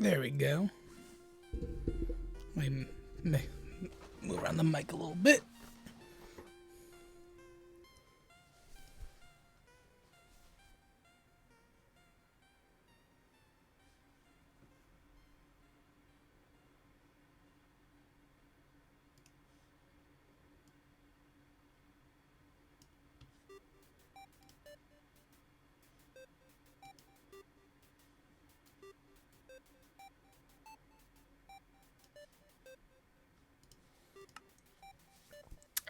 There we go. Let me move around the mic a little bit.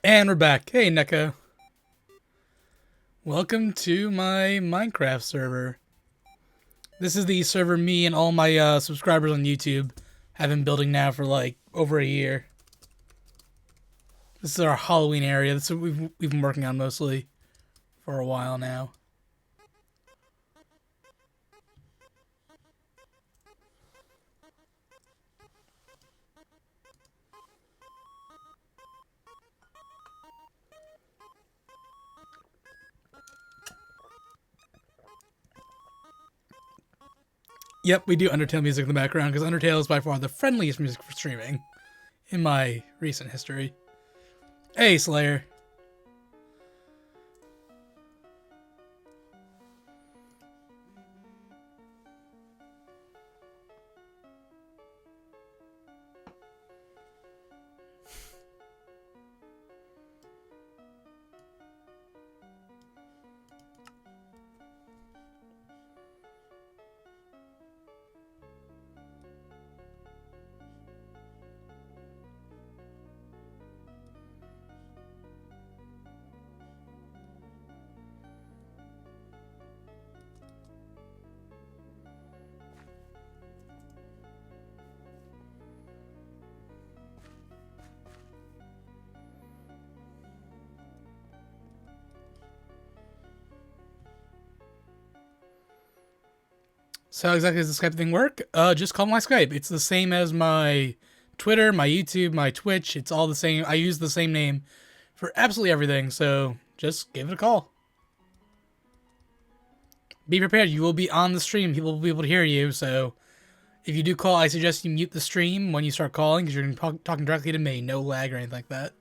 And we're back. Hey, Neko. Welcome to my Minecraft server. This is the server me and all my subscribers on YouTube have been building now for like over a year. This is our Halloween area. This is what we've been working on mostly for a while now. Yep, we do Undertale music in the background because Undertale is by far the friendliest music for streaming in my recent history. Hey, Slayer. So how exactly does the Skype thing work? Just call my Skype. It's the same as my Twitter, my YouTube, my Twitch. It's all the same. I use the same name for absolutely everything, so just give it a call. Be prepared. You will be on the stream. People will be able to hear you, so if you do call, I suggest you mute the stream when you start calling because you're talking directly to me. No lag or anything like that.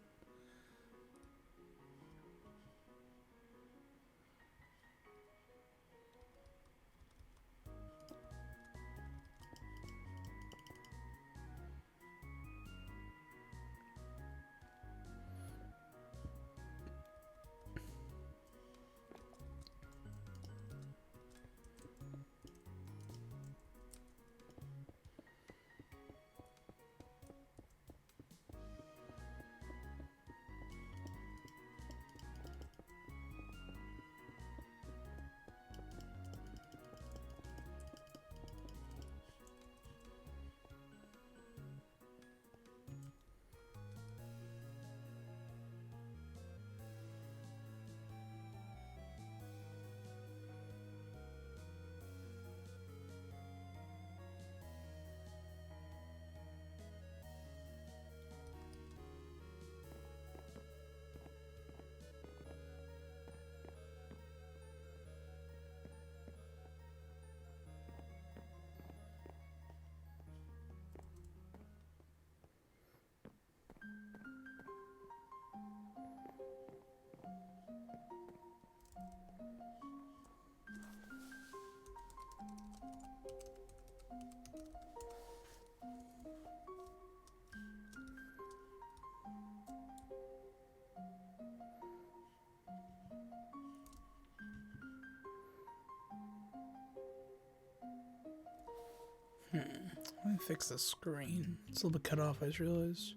Let me fix the screen. It's a little bit cut off, I just realized.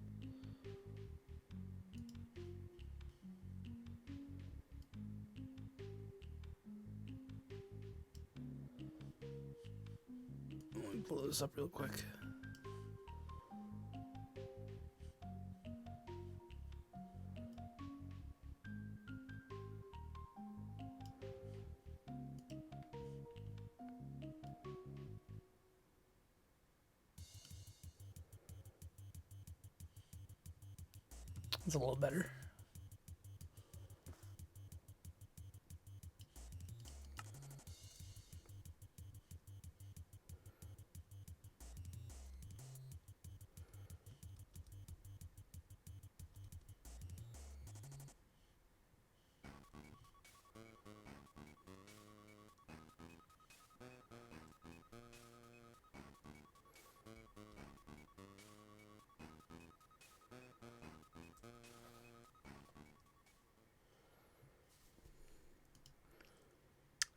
Let me blow this up real quick. It's a little better.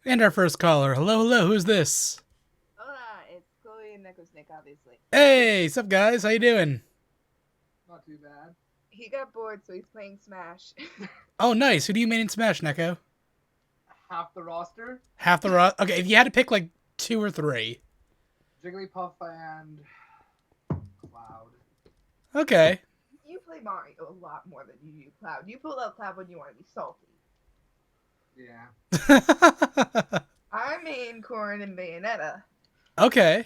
And our first caller. Hello, hello. Who's this? Hola, it's Chloe and Nicholas Nick, obviously. Hey, sup, guys? How you doing? Not too bad. He got bored, so he's playing Smash. Oh, nice. Who do you main in Smash, Neko? Half the roster: Half the Okay, if you had to pick like 2 or 3. Jigglypuff and Cloud. Okay. You play Mario a lot more than you do Cloud. You pull out Cloud when you want to be salty. Yeah. I main Corrin and Bayonetta. Okay.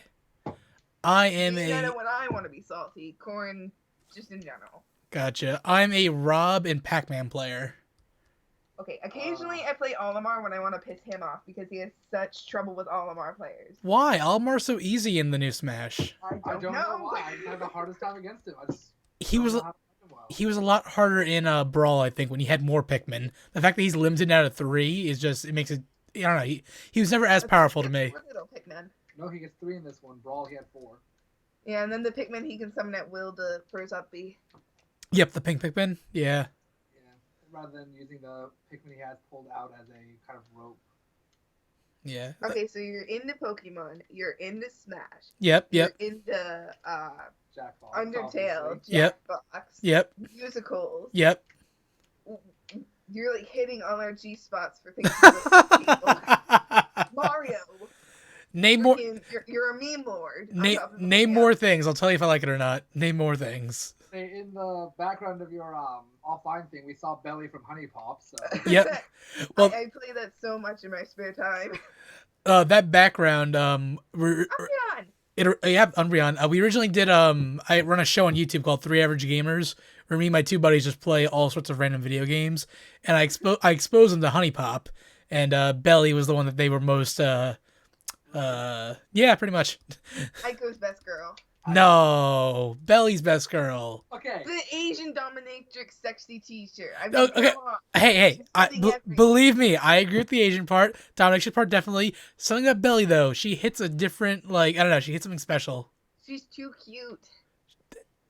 I am Bayonetta a... when I want to be salty. Corrin just in general. Gotcha. I'm a Rob and Pac-Man player. Okay, occasionally I play Olimar when I want to piss him off because he has such trouble with Olimar players. Why? Almar's so easy in the new Smash. I don't know why. I had the hardest time against him. He was... don't know how to play him well. He was a lot harder in Brawl, I think, when he had more Pikmin. The fact that he's limited out of 3 is just... It makes it... I don't know. He was never as powerful to me. Little Pikmin. No, he gets 3 in this one. Brawl, he had 4. Yeah, and then the Pikmin he can summon at will for his up B. Yep, the pink Pikmin. Yeah. Yeah. Rather than using the Pikmin he has pulled out as a kind of rope. Yeah. Okay, so you're into Pokemon, you're into Smash. Yep, yep. You're into Jackbox. Undertale, obviously. Yep. Jackbox, Yep. musicals. Yep. You're like hitting all our G spots for things to people. Mario. Name more. You're a meme lord. Name more things. I'll tell you if I like it or not. Name more things. Hey, in the background of your offline thing, we saw Belly from Honey Pop. So. Yep. Well, I play that so much in my spare time. That background. Umbreon. Umbreon. We originally did. I run a show on YouTube called 3 Average Gamers, where me and my 2 buddies just play all sorts of random video games, and I exposed them to Honey Pop, and Belly was the one that they were most. Yeah, pretty much. Aiko's best girl. No, Belly's best girl. Okay. The Asian dominatrix sexy teacher. Okay. Hey. Believe me, I agree with the Asian part. Domination part, definitely. Something about Belly, though. She hits a different, I don't know, she hits something special. She's too cute.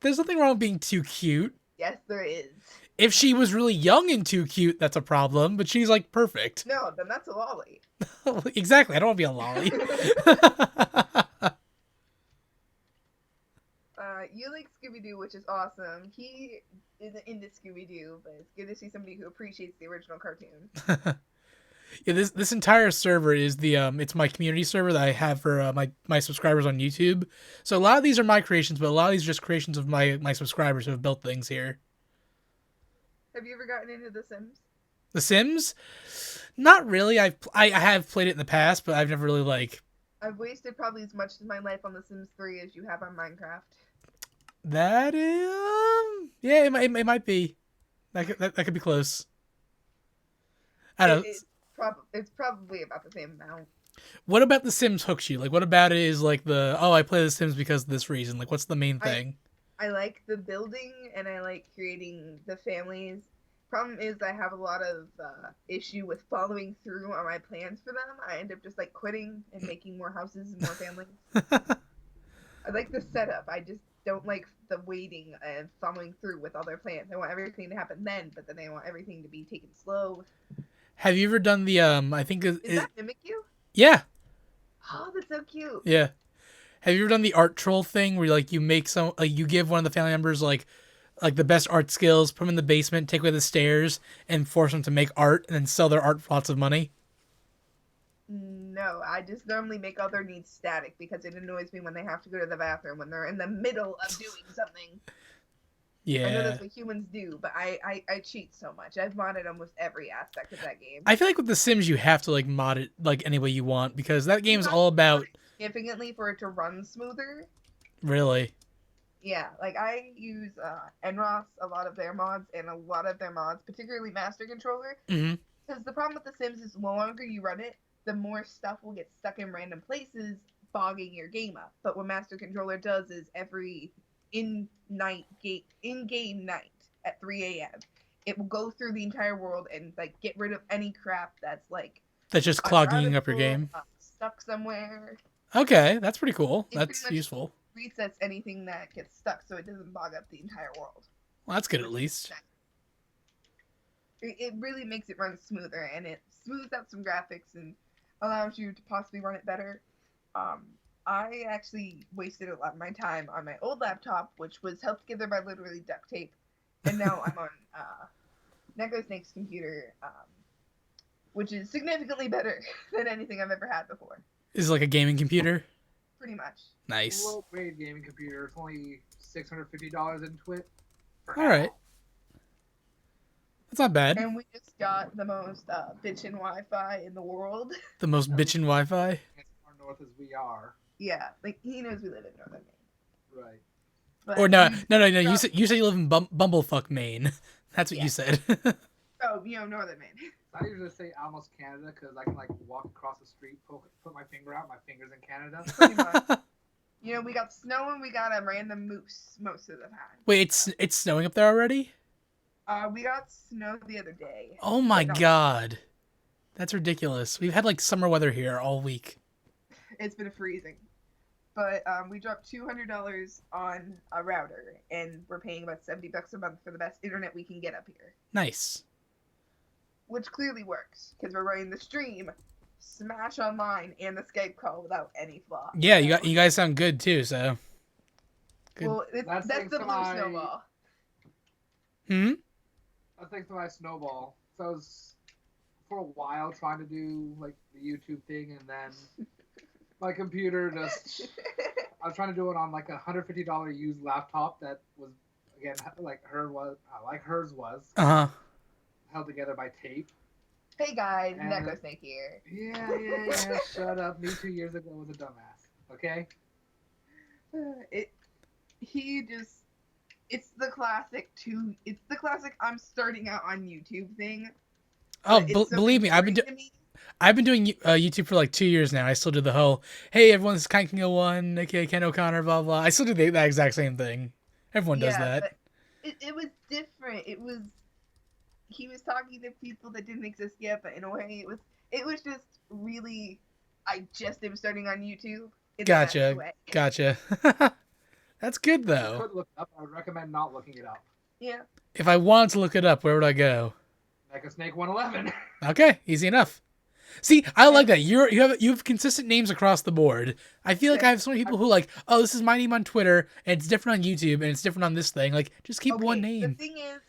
There's nothing wrong with being too cute. Yes, there is. If she was really young and too cute, that's a problem, but she's, perfect. No, then that's a lolly. Exactly, I don't want to be a lolly. You like Scooby-Doo, which is awesome. He isn't into Scooby-Doo, but it's good to see somebody who appreciates the original cartoon. Yeah, this entire server is it's my community server that I have for my subscribers on YouTube. So a lot of these are my creations, but a lot of these are just creations of my subscribers who have built things here. Have you ever gotten into The Sims? The Sims? Not really. I have played it in the past, but I've never really I've wasted probably as much of my life on The Sims 3 as you have on Minecraft. That is, yeah, it might be. That could be close. I don't know. It's probably about the same amount. What about The Sims hooks you? What about it is I play The Sims because of this reason? What's the main thing? I like the building and I like creating the families. Problem is I have a lot of issue with following through on my plans for them. I end up just quitting and making more houses and more families. I like the setup. I just don't like the waiting and following through with all their plans. I want everything to happen then, but then I want everything to be taken slow. Have you ever done the I think is that Mimic You? Yeah. Oh, that's so cute. Yeah. Have you ever done the art troll thing where you make you give one of the family members like the best art skills, put them in the basement, take away the stairs, and force them to make art and then sell their art for lots of money? No, I just normally make all their needs static because it annoys me when they have to go to the bathroom when they're in the middle of doing something. Yeah. I know that's what humans do, but I cheat so much. I've modded almost every aspect of that game. I feel like with The Sims you have to mod it any way you want because that game is all about significantly for it to run smoother. Really? Yeah, I use Enros, a lot of their mods, and a lot of their mods, particularly Master Controller. Because the problem with The Sims is the longer you run it, the more stuff will get stuck in random places, bogging your game up. But what Master Controller does is every in-game night at 3 a.m., it will go through the entire world and get rid of any crap that's just clogging up your game. Stuck somewhere. Okay, that's pretty cool. That's useful. Resets anything that gets stuck so it doesn't bog up the entire world. Well, that's good at least. It really makes it run smoother, and it smooths out some graphics, and allows you to possibly run it better. I actually wasted a lot of my time on my old laptop, which was held together by literally duct tape, and now I'm on Neko Snake's computer, which is significantly better than anything I've ever had before. Is it like a gaming computer? Pretty much. Nice. Low grade gaming computer. It's only $650 into it. All right. That's not bad. And we just got the most bitchin' Wi-Fi in the world. The most bitchin' Wi-Fi? As far north as we are. Yeah, like he knows we live in Northern Maine. Right. But Or no. You said you live in Bumblefuck, Maine. That's what you said. Oh, Northern Maine. I usually say almost Canada because I can like walk across the street, put my finger out, my finger's in Canada. Pretty much. We got snow and we got a random moose most of the time. Wait, it's snowing up there already? We got snow the other day. Oh my god. That's ridiculous. We've had like summer weather here all week. It's been freezing. But we dropped $200 on a router, and we're paying about $70 a month for the best internet we can get up here. Nice. Which clearly works, because we're running the stream, Smash Online, and the Skype call without any flaw. Yeah, you guys sound good too, so. Good. Well, that's the blue snowball. That's thanks to my snowball. So I was, for a while, trying to do like the YouTube thing, and then my computer just... I was trying to do it on like a $150 used laptop that was, again, like hers was. Uh-huh. Held together by tape. Hey guys, And- Neko Snake here. Yeah. Shut up. Me 2 years ago was a dumbass. Okay? It's the classic I'm starting out on YouTube thing. Oh, It's so believe me, I've been doing YouTube for like 2 years now. I still do the whole, hey, everyone's KindKing 01, aka Ken O'Connor, blah blah. I still do that exact same thing. Everyone does that. But it was different. He was talking to people that didn't exist yet, but in a way it was just really, I just am starting on YouTube. In the best way. Gotcha. That's good You though. could look it up. I would recommend not looking it up. Yeah. If I wanted to look it up, where would I go? Neko Snake 111. Okay, easy enough. See, I like that. You have consistent names across the board. I feel like I have so many people who like, oh, this is my name on Twitter, and it's different on YouTube, and it's different on this thing. Like, just keep one name. The thing is,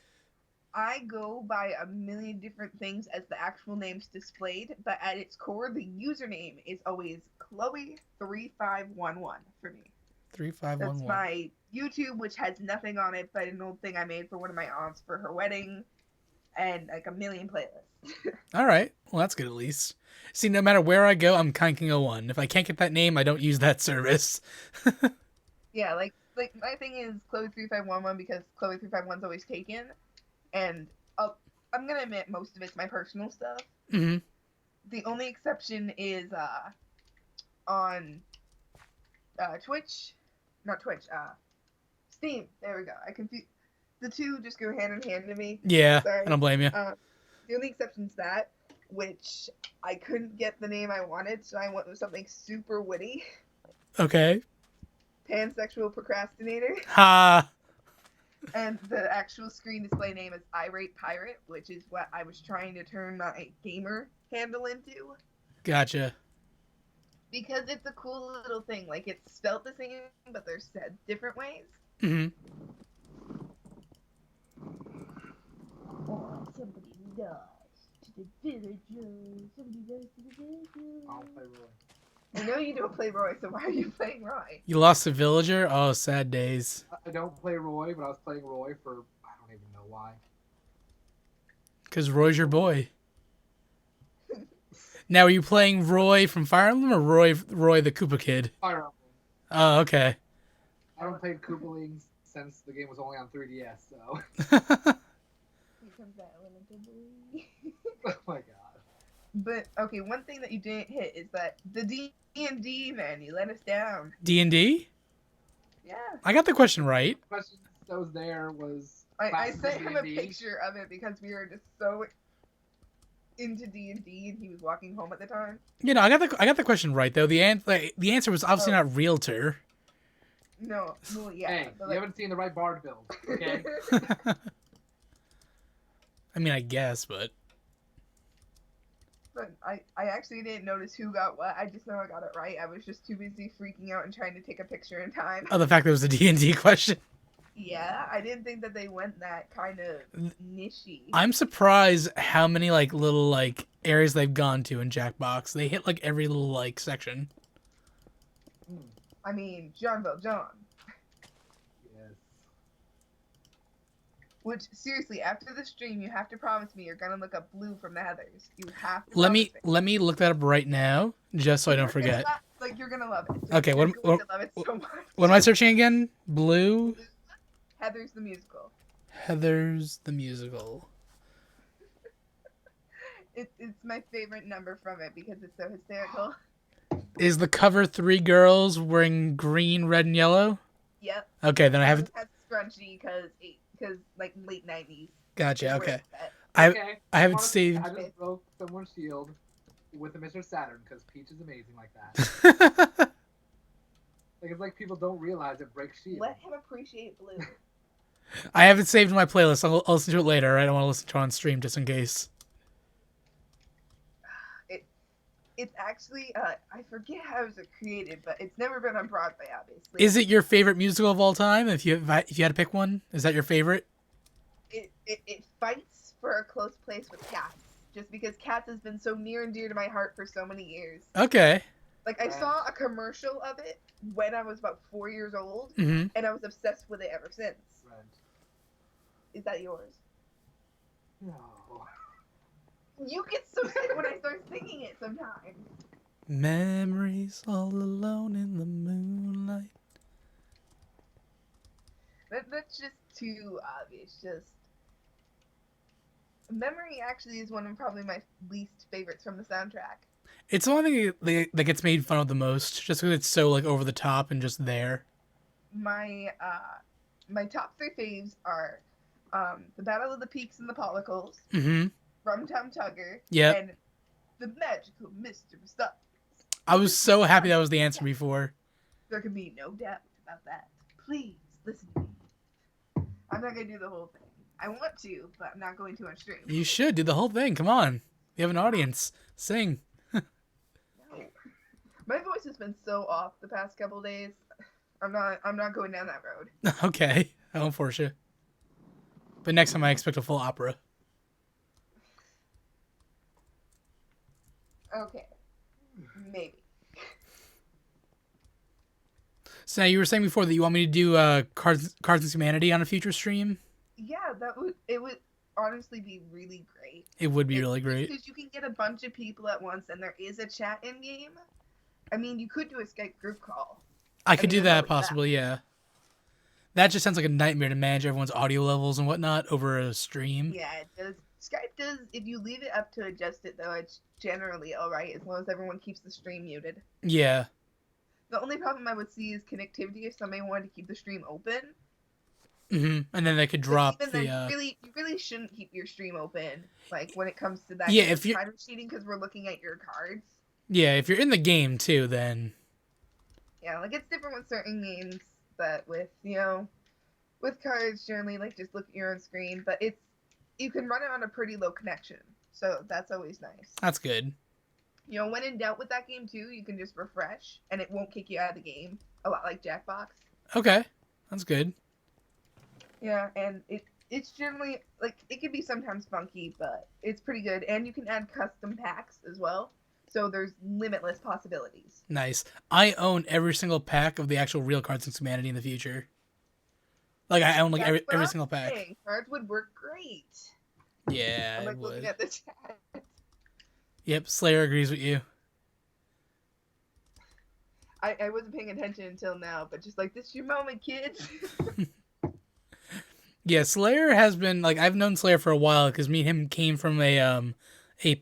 I go by a million different things as the actual names displayed, but at its core, the username is always Chloe3511 for me. 3511. That's my YouTube, which has nothing on it but an old thing I made for one of my aunts for her wedding, and like a million playlists. All right. Well, that's good at least. See, no matter where I go, I'm KindKing 01. If I can't get that name, I don't use that service. Yeah, like my thing is Chloe3511 because Chloe351's always taken, and I'm gonna admit most of it's my personal stuff. Mm-hmm. The only exception is on Steam. There we go. I confused. The two just go hand in hand to me. Yeah, Sorry. I don't blame you. The only exception's that, which I couldn't get the name I wanted, so I went with something super witty. Okay. Pansexual procrastinator. Ha! And the actual screen display name is Irate Pirate, which is what I was trying to turn my gamer handle into. Gotcha. Because it's a cool little thing. Like, it's spelled the same, but they're said different ways. Mm-hmm. Oh, somebody dies to the villagers. Somebody dies to the villagers. I'll play Roy. I know you don't play Roy, so why are you playing Roy? You lost a villager? Oh, sad days. I don't play Roy, but I was playing Roy for I don't even know why. Because Roy's your boy. Now, are you playing Roy from Fire Emblem or Roy the Koopa Kid? Fire Emblem. Oh, okay. I haven't played Koopalings since the game was only on 3DS, so. Here comes that elemental boy. Oh my god. But, okay, one thing that you didn't hit is that the D&D, man, you let us down. D&D? Yeah. I got the question right. The question that was there was. I sent him a D&D. picture of it because we were just so into D&D and he was walking home at the time. You know, I got the question right though. The answer was obviously not realtor. No, well, yeah. Hey, but you haven't seen the right bard build, okay? I mean, I guess, but But I actually didn't notice who got what. I just know I got it right. I was just too busy freaking out and trying to take a picture in time. Oh, the fact that it was a D&D question. Yeah, I didn't think that they went that kind of niche-y. I'm surprised how many like little like areas they've gone to in Jackbox. They hit like every little like section. I mean, John Valjean. Yes. Which, seriously, after the stream, you have to promise me you're gonna look up Blue from the Heathers. You have to. Let me look that up right now, just so I don't forget. You're gonna love it. Okay, you're going to love it so much. What am I searching again? Blue. Heathers the musical. Heathers the musical. It's my favorite number from it because it's so hysterical. Is the cover 3 girls wearing green, red, and yellow? Yep. Okay, then I have. It has scrunchy because like late 90s. Gotcha. Okay. Okay. I have it saved. I just broke someone's shield with a Mr. Saturn because Peach is amazing like that. Like it's like people don't realize it breaks shields. Let him appreciate Blue. I have it saved in my playlist. I'll listen to it later. Right? I don't want to listen to it on stream just in case. It's actually I forget how it was created, but it's never been on Broadway, obviously. Is it your favorite musical of all time? If you had to pick one, is that your favorite? It fights for a close place with Cats, just because Cats has been so near and dear to my heart for so many years. Okay. Like I saw a commercial of it when I was about 4 years old, and I was obsessed with it ever since. Rent. Is that yours? No. You get so sick when I start singing it sometimes. Memories all alone in the moonlight. That's just too obvious. Just Memory actually is one of probably my least favorites from the soundtrack. It's the one thing that gets made fun of the most, just because it's so like over the top and just there. My top 3 faves are the Battle of the Peaks and the Pollicles, Rum Tum Tugger, and the Magical Mr. Stuff. I was so happy that was the answer before. There can be no doubt about that. Please listen to me. I'm not gonna do the whole thing. I want to, but I'm not going to on stream. You should do the whole thing. Come on, you have an audience. Sing. No. My voice has been so off the past couple days. I'm not going down that road. Okay, I won't force you. But next time I expect a full opera. Okay. Maybe. So now you were saying before that you want me to do Cards Against Humanity on a future stream? Yeah, it would honestly be really great. It would be really great. Because you can get a bunch of people at once and there is a chat in game. I mean, you could do a Skype group call. I could do that possibly, yeah. That just sounds like a nightmare to manage everyone's audio levels and whatnot over a stream. Yeah, it does. Skype does, if you leave it up to adjust it, though, it's generally alright as long as everyone keeps the stream muted. Yeah. The only problem I would see is connectivity if somebody wanted to keep the stream open. And then they could drop the... You really shouldn't keep your stream open, like, when it comes to that. Yeah, if you're... kind of cheating because we're looking at your cards. Yeah, if you're in the game, too, then... Yeah, like, it's different with certain games, but with, with cards, generally, like, just look at your own screen, but you can run it on a pretty low connection, so that's always nice. That's good. When in doubt with that game, too, you can just refresh, and it won't kick you out of the game, a lot like Jackbox. Okay, that's good. Yeah, and it's generally, like, it can be sometimes funky, but it's pretty good, and you can add custom packs as well, so there's limitless possibilities. Nice. I own every single pack of the actual real Cards Against Humanity in the future. Like, I own, like, every single pack. Cards would work great. Yeah, I'm, like, it would. looking at the chat. Yep, Slayer agrees with you. I wasn't paying attention until now, but just like, this is your moment, kids. Yeah, Slayer has been, like, I've known Slayer for a while because me and him came from a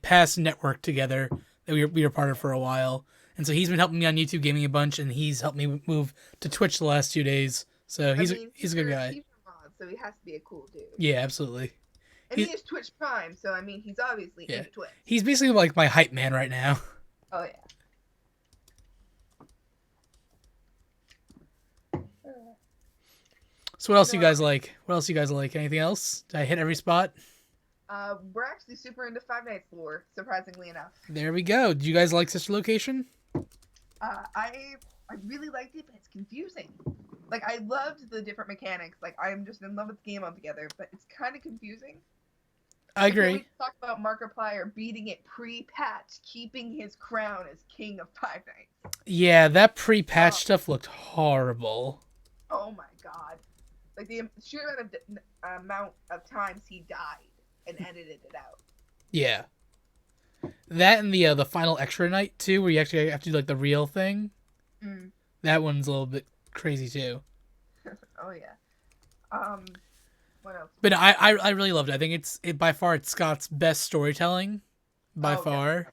past network together that we were part of for a while. And so he's been helping me on YouTube Gaming a bunch, and he's helped me move to Twitch the last 2 days. So he's a good guy. He's a mod, so he has to be a cool dude. Yeah, absolutely. And he is Twitch Prime, so I mean, he's obviously into Twitch. He's basically like my hype man right now. Oh yeah. So what else do you guys like? What else do you guys like? Anything else? Did I hit every spot? We're actually super into Five Nights lore, surprisingly enough. There we go. Do you guys like Sister Location? I really liked it, but it's confusing. Like, I loved the different mechanics. Like, I'm just in love with the game altogether, but it's kind of confusing. I Can we agree. talk about Markiplier beating it pre-patch, keeping his crown as king of Five Nights? Yeah, that pre-patch stuff looked horrible. Oh my god! Like the sheer amount of times he died and edited it out. Yeah. That and the final extra night too, where you actually have to do like the real thing. Mm. That one's a little bit crazy too. Oh yeah. What else? But I really loved it. I think it's by far it's Scott's best storytelling, by far.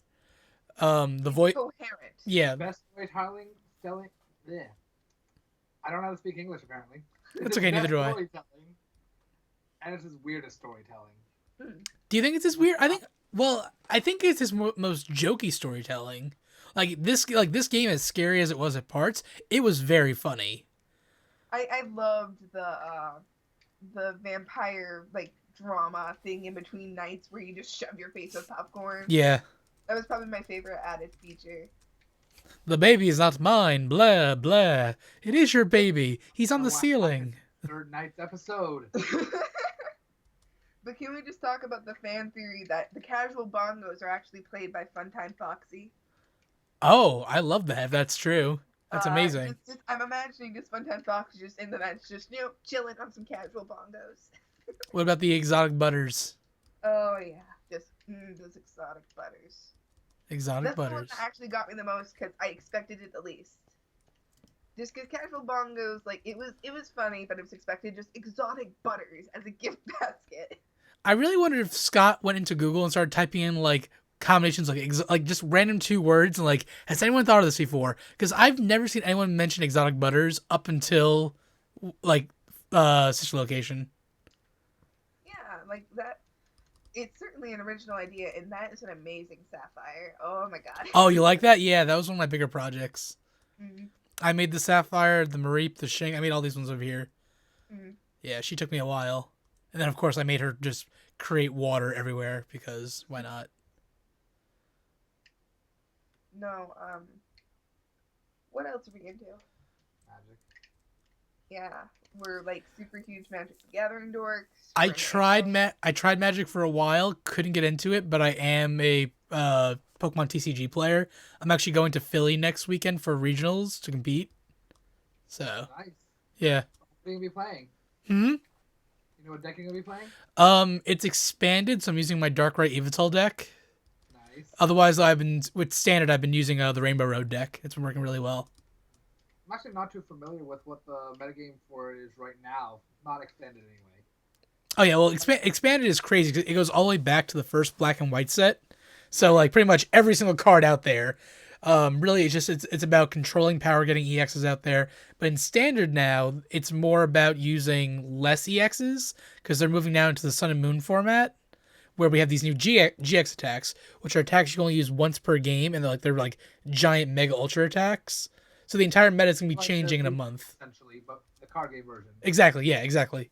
The voice. Coherent. Yeah. Best storytelling, telling. Yeah. I don't know how to speak English apparently. That's okay. Neither do I. And it's his weirdest storytelling. Do you think it's his weird? I think it's his most jokey storytelling. Like this game, as scary as it was at parts, it was very funny. I loved the vampire like drama thing in between nights where you just shove your face with popcorn. Yeah. That was probably my favorite added feature. The baby is not mine. Blah blah. It is your baby. He's on the ceiling. Third night's episode. But can we just talk about the fan theory that the casual bongos are actually played by Funtime Foxy? Oh, I love that. If that's true. That's amazing. I'm imagining just Funtime Foxy just in the vents, just chilling on some casual bongos. What about the exotic butters? Oh yeah, just those exotic butters. Exotic butters. That's the one that actually got me the most because I expected it the least. Just because casual bongos, like it was funny, but it was expected just exotic butters as a gift basket. I really wondered if Scott went into Google and started typing in like combinations like just random two words and like, has anyone thought of this before? Because I've never seen anyone mention exotic butters up until like Sister Location. Yeah, like that. It's certainly an original idea, and that is an amazing sapphire. Oh my god. Oh, you like that? Yeah, that was one of my bigger projects. Mm-hmm. I made the sapphire, the Mareep, the Shing. I made all these ones over here. Mm-hmm. Yeah, she took me a while. And then, of course, I made her just create water everywhere because why not? No, what else are we into? Magic. Yeah, we're like super huge Magic the Gathering dorks. I tried Magic for a while, couldn't get into it, but I am a Pokemon TCG player. I'm actually going to Philly next weekend for regionals to compete. So, nice. Yeah. What are you gonna be playing? You know what deck you're gonna be playing? It's expanded, so I'm using my Darkrai Evital deck. Nice. Otherwise, with standard, I've been using the Rainbow Road deck. It's been working really well. I'm actually not too familiar with what the metagame for it is right now. Not extended anyway. Oh yeah, well, expanded is crazy. It goes all the way back to the first Black and White set. So like pretty much every single card out there. Really, it's about controlling power, getting EXs out there. But in standard now, it's more about using less EXs because they're moving now into the Sun and Moon format, where we have these new GX attacks, which are attacks you can only use once per game, and they're like giant mega ultra attacks. So the entire meta is gonna be changing in a month. Essentially, but the card game version. Exactly. Yeah. Exactly.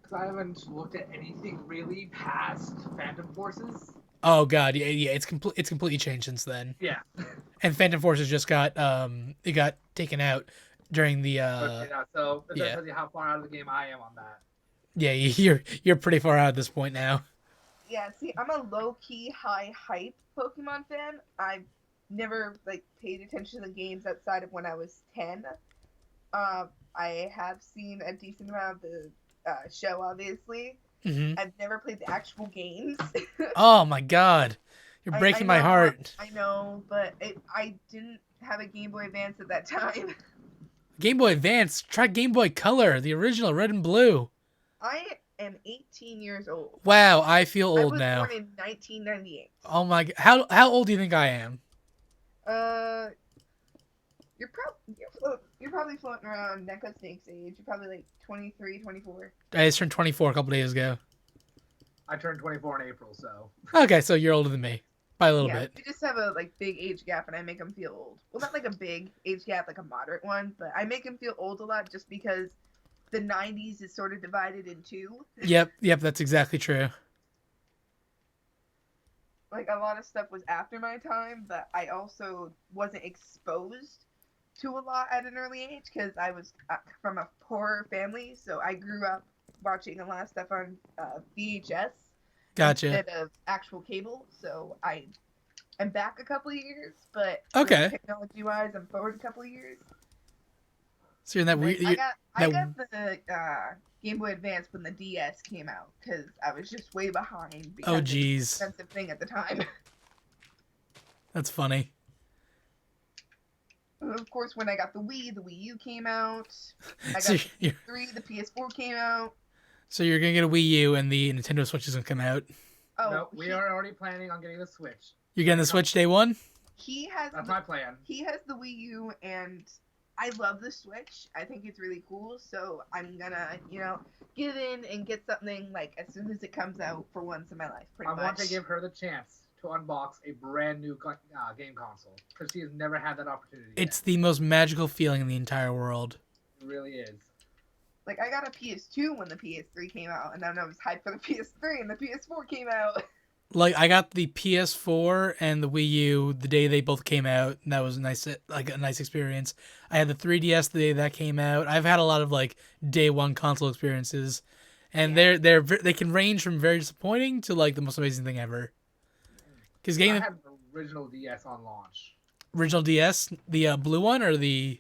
Because I haven't looked at anything really past Phantom Forces. Oh god, yeah. It's completely changed since then. Yeah. And Phantom Forces just got it got taken out during the so that tells you how far out of the game I am on that. Yeah, you're pretty far out at this point now. Yeah, see, I'm a low-key, high hype Pokemon fan. I've never like paid attention to the games outside of when I was 10. I have seen a decent amount of the show, obviously. Mm-hmm. I've never played the actual games. Oh my god, you're breaking my heart. I know, but I didn't have a Game Boy Advance at that time. Game Boy Advance. Try Game Boy Color, the original, red and blue. I am 18 years old. Wow, I feel old now. I was born in 1998. Oh my god, how old do you think I am? You're probably floating around Neko Snake's age. You're probably like 23, 24. I just turned 24 a couple days ago. I turned 24 in April, so. Okay, so you're older than me by a little bit. We just have a like big age gap, and I make him feel old. Well, not like a big age gap, like a moderate one, but I make him feel old a lot just because the 90s is sort of divided in two. Yep, that's exactly true. like a lot of stuff was after my time, but I also wasn't exposed to a lot at an early age because I was from a poor family, so I grew up watching a lot of stuff on VHS Gotcha. instead of actual cable. So I am back a couple of years, but like Okay. technology wise, I'm forward a couple of years. So you're in that Like weird. I That. got the Game Boy Advance when the DS came out because I was just way behind Oh, because it was an geez. expensive thing at the time. That's funny. Of course, when I got the Wii U came out. I So got the PS3, the PS4 came out. so you're gonna get a Wii U and the Nintendo Switch is gonna come out. Oh, No, we are already planning on getting the Switch. You're getting the Switch day one. He has. That's my plan. He has the Wii U, and I love the Switch. I think it's really cool. So I'm gonna, give in and get something like as soon as it comes out for once in my life. Pretty I much. want to give her the chance to unbox a brand new game console because she has never had that opportunity. It's the most magical feeling in the entire world. It really is. Like I got a PS2 when the PS3 came out, and then I was hyped for the PS3, and the PS4 came out. Like I got the PS4 and the Wii U the day they both came out, and that was a nice experience. I had the 3DS the day that came out. I've had a lot of like day one console experiences, and Yeah. they can range from very disappointing to like the most amazing thing ever. Because I had the original DS on launch. original DS, the blue one or the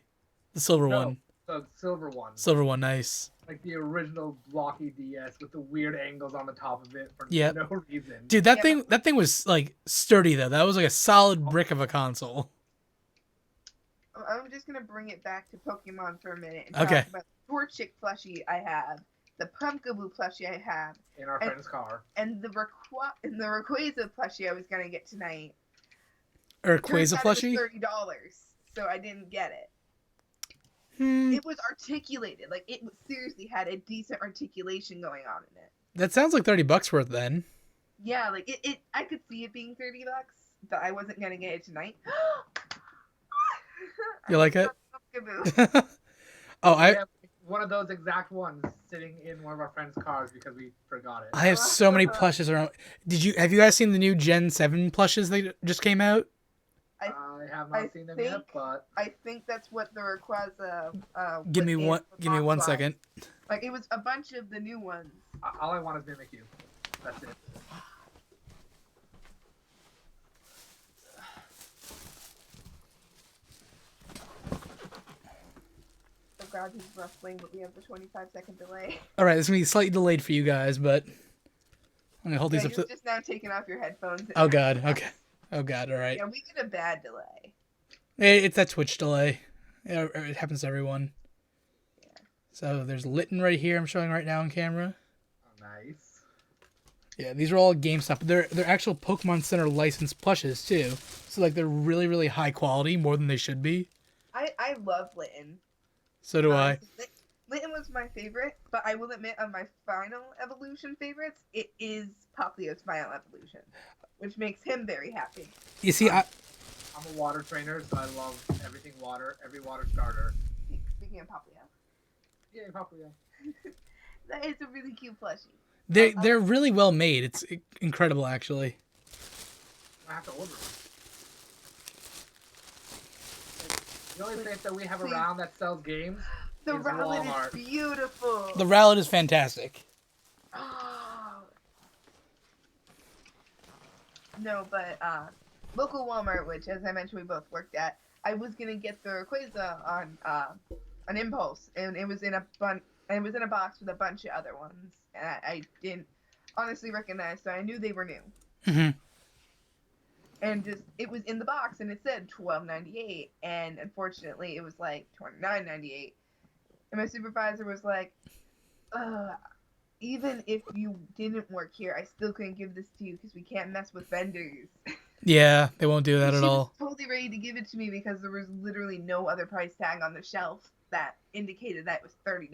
silver one? The silver one. Silver one, nice. Like the original blocky DS with the weird angles on the top of it for Yep. no reason. Dude, that thing was like sturdy though. That was like a solid brick of a console. I'm just gonna bring it back to Pokemon for a minute and Okay. talk about the Torchic plushie I have, the Pumpkaboo plushie I have, In our friend's car. and the Rayquaza plushie I was gonna get tonight. Rayquaza plushie? $30, so I didn't get it. Hmm. It was articulated, like it seriously had a decent articulation going on in it. That sounds like $30 worth then. Yeah, like it I could see it being $30, but I wasn't gonna get it tonight. You like it? Pumpkaboo. Oh, We have one of those exact ones sitting in one of our friend's cars because we forgot it. I have so many plushes around. Have you guys seen the new Gen 7 plushes that just came out? I have not seen them yet, but I think that's what the Rayquaza. Give me was in one box-wise. second. Like it was a bunch of the new ones. all I want is Mimikyu. That's it. Oh god, he's rustling, but we have the 25-second delay. All right, this is gonna be slightly delayed for you guys, but I'm gonna hold Yeah, these up. you're just now taking off your headphones. Oh god. Okay. Oh god. All right. Yeah, we get a bad delay. It's that Twitch delay. It happens to everyone. Yeah. So there's Litten right here. I'm showing right now on camera. Oh, nice. Yeah, these are all GameStop. They're actual Pokemon Center licensed plushes too. So like they're really really high quality, more than they should be. I love Litten. So do I. Litten was my favorite, but I will admit of my final evolution favorites, it is Popplio's final evolution, which makes him very happy. You see, I'm a water trainer, so I love everything water, every water starter. Speaking of Popplio, Yeah, Poplio. that is a really cute plushie. they're really well made. It's incredible actually. I have to order them. The only place that we have around that sells games The is Rowlet Walmart. is beautiful. The Rowlet is fantastic. Oh. No, but local Walmart, which as I mentioned we both worked at, I was gonna get the Rayquaza on an impulse, and it was in a box with a bunch of other ones, and I didn't honestly recognize, so I knew they were new. Mm-hmm. And just it was in the box, and it said $12.98, and unfortunately it was like $29.98. And my supervisor was like, even if you didn't work here, I still couldn't give this to you because we can't mess with vendors. Yeah, they won't do that at She all. was totally ready to give it to me because there was literally no other price tag on the shelf that indicated that it was $30.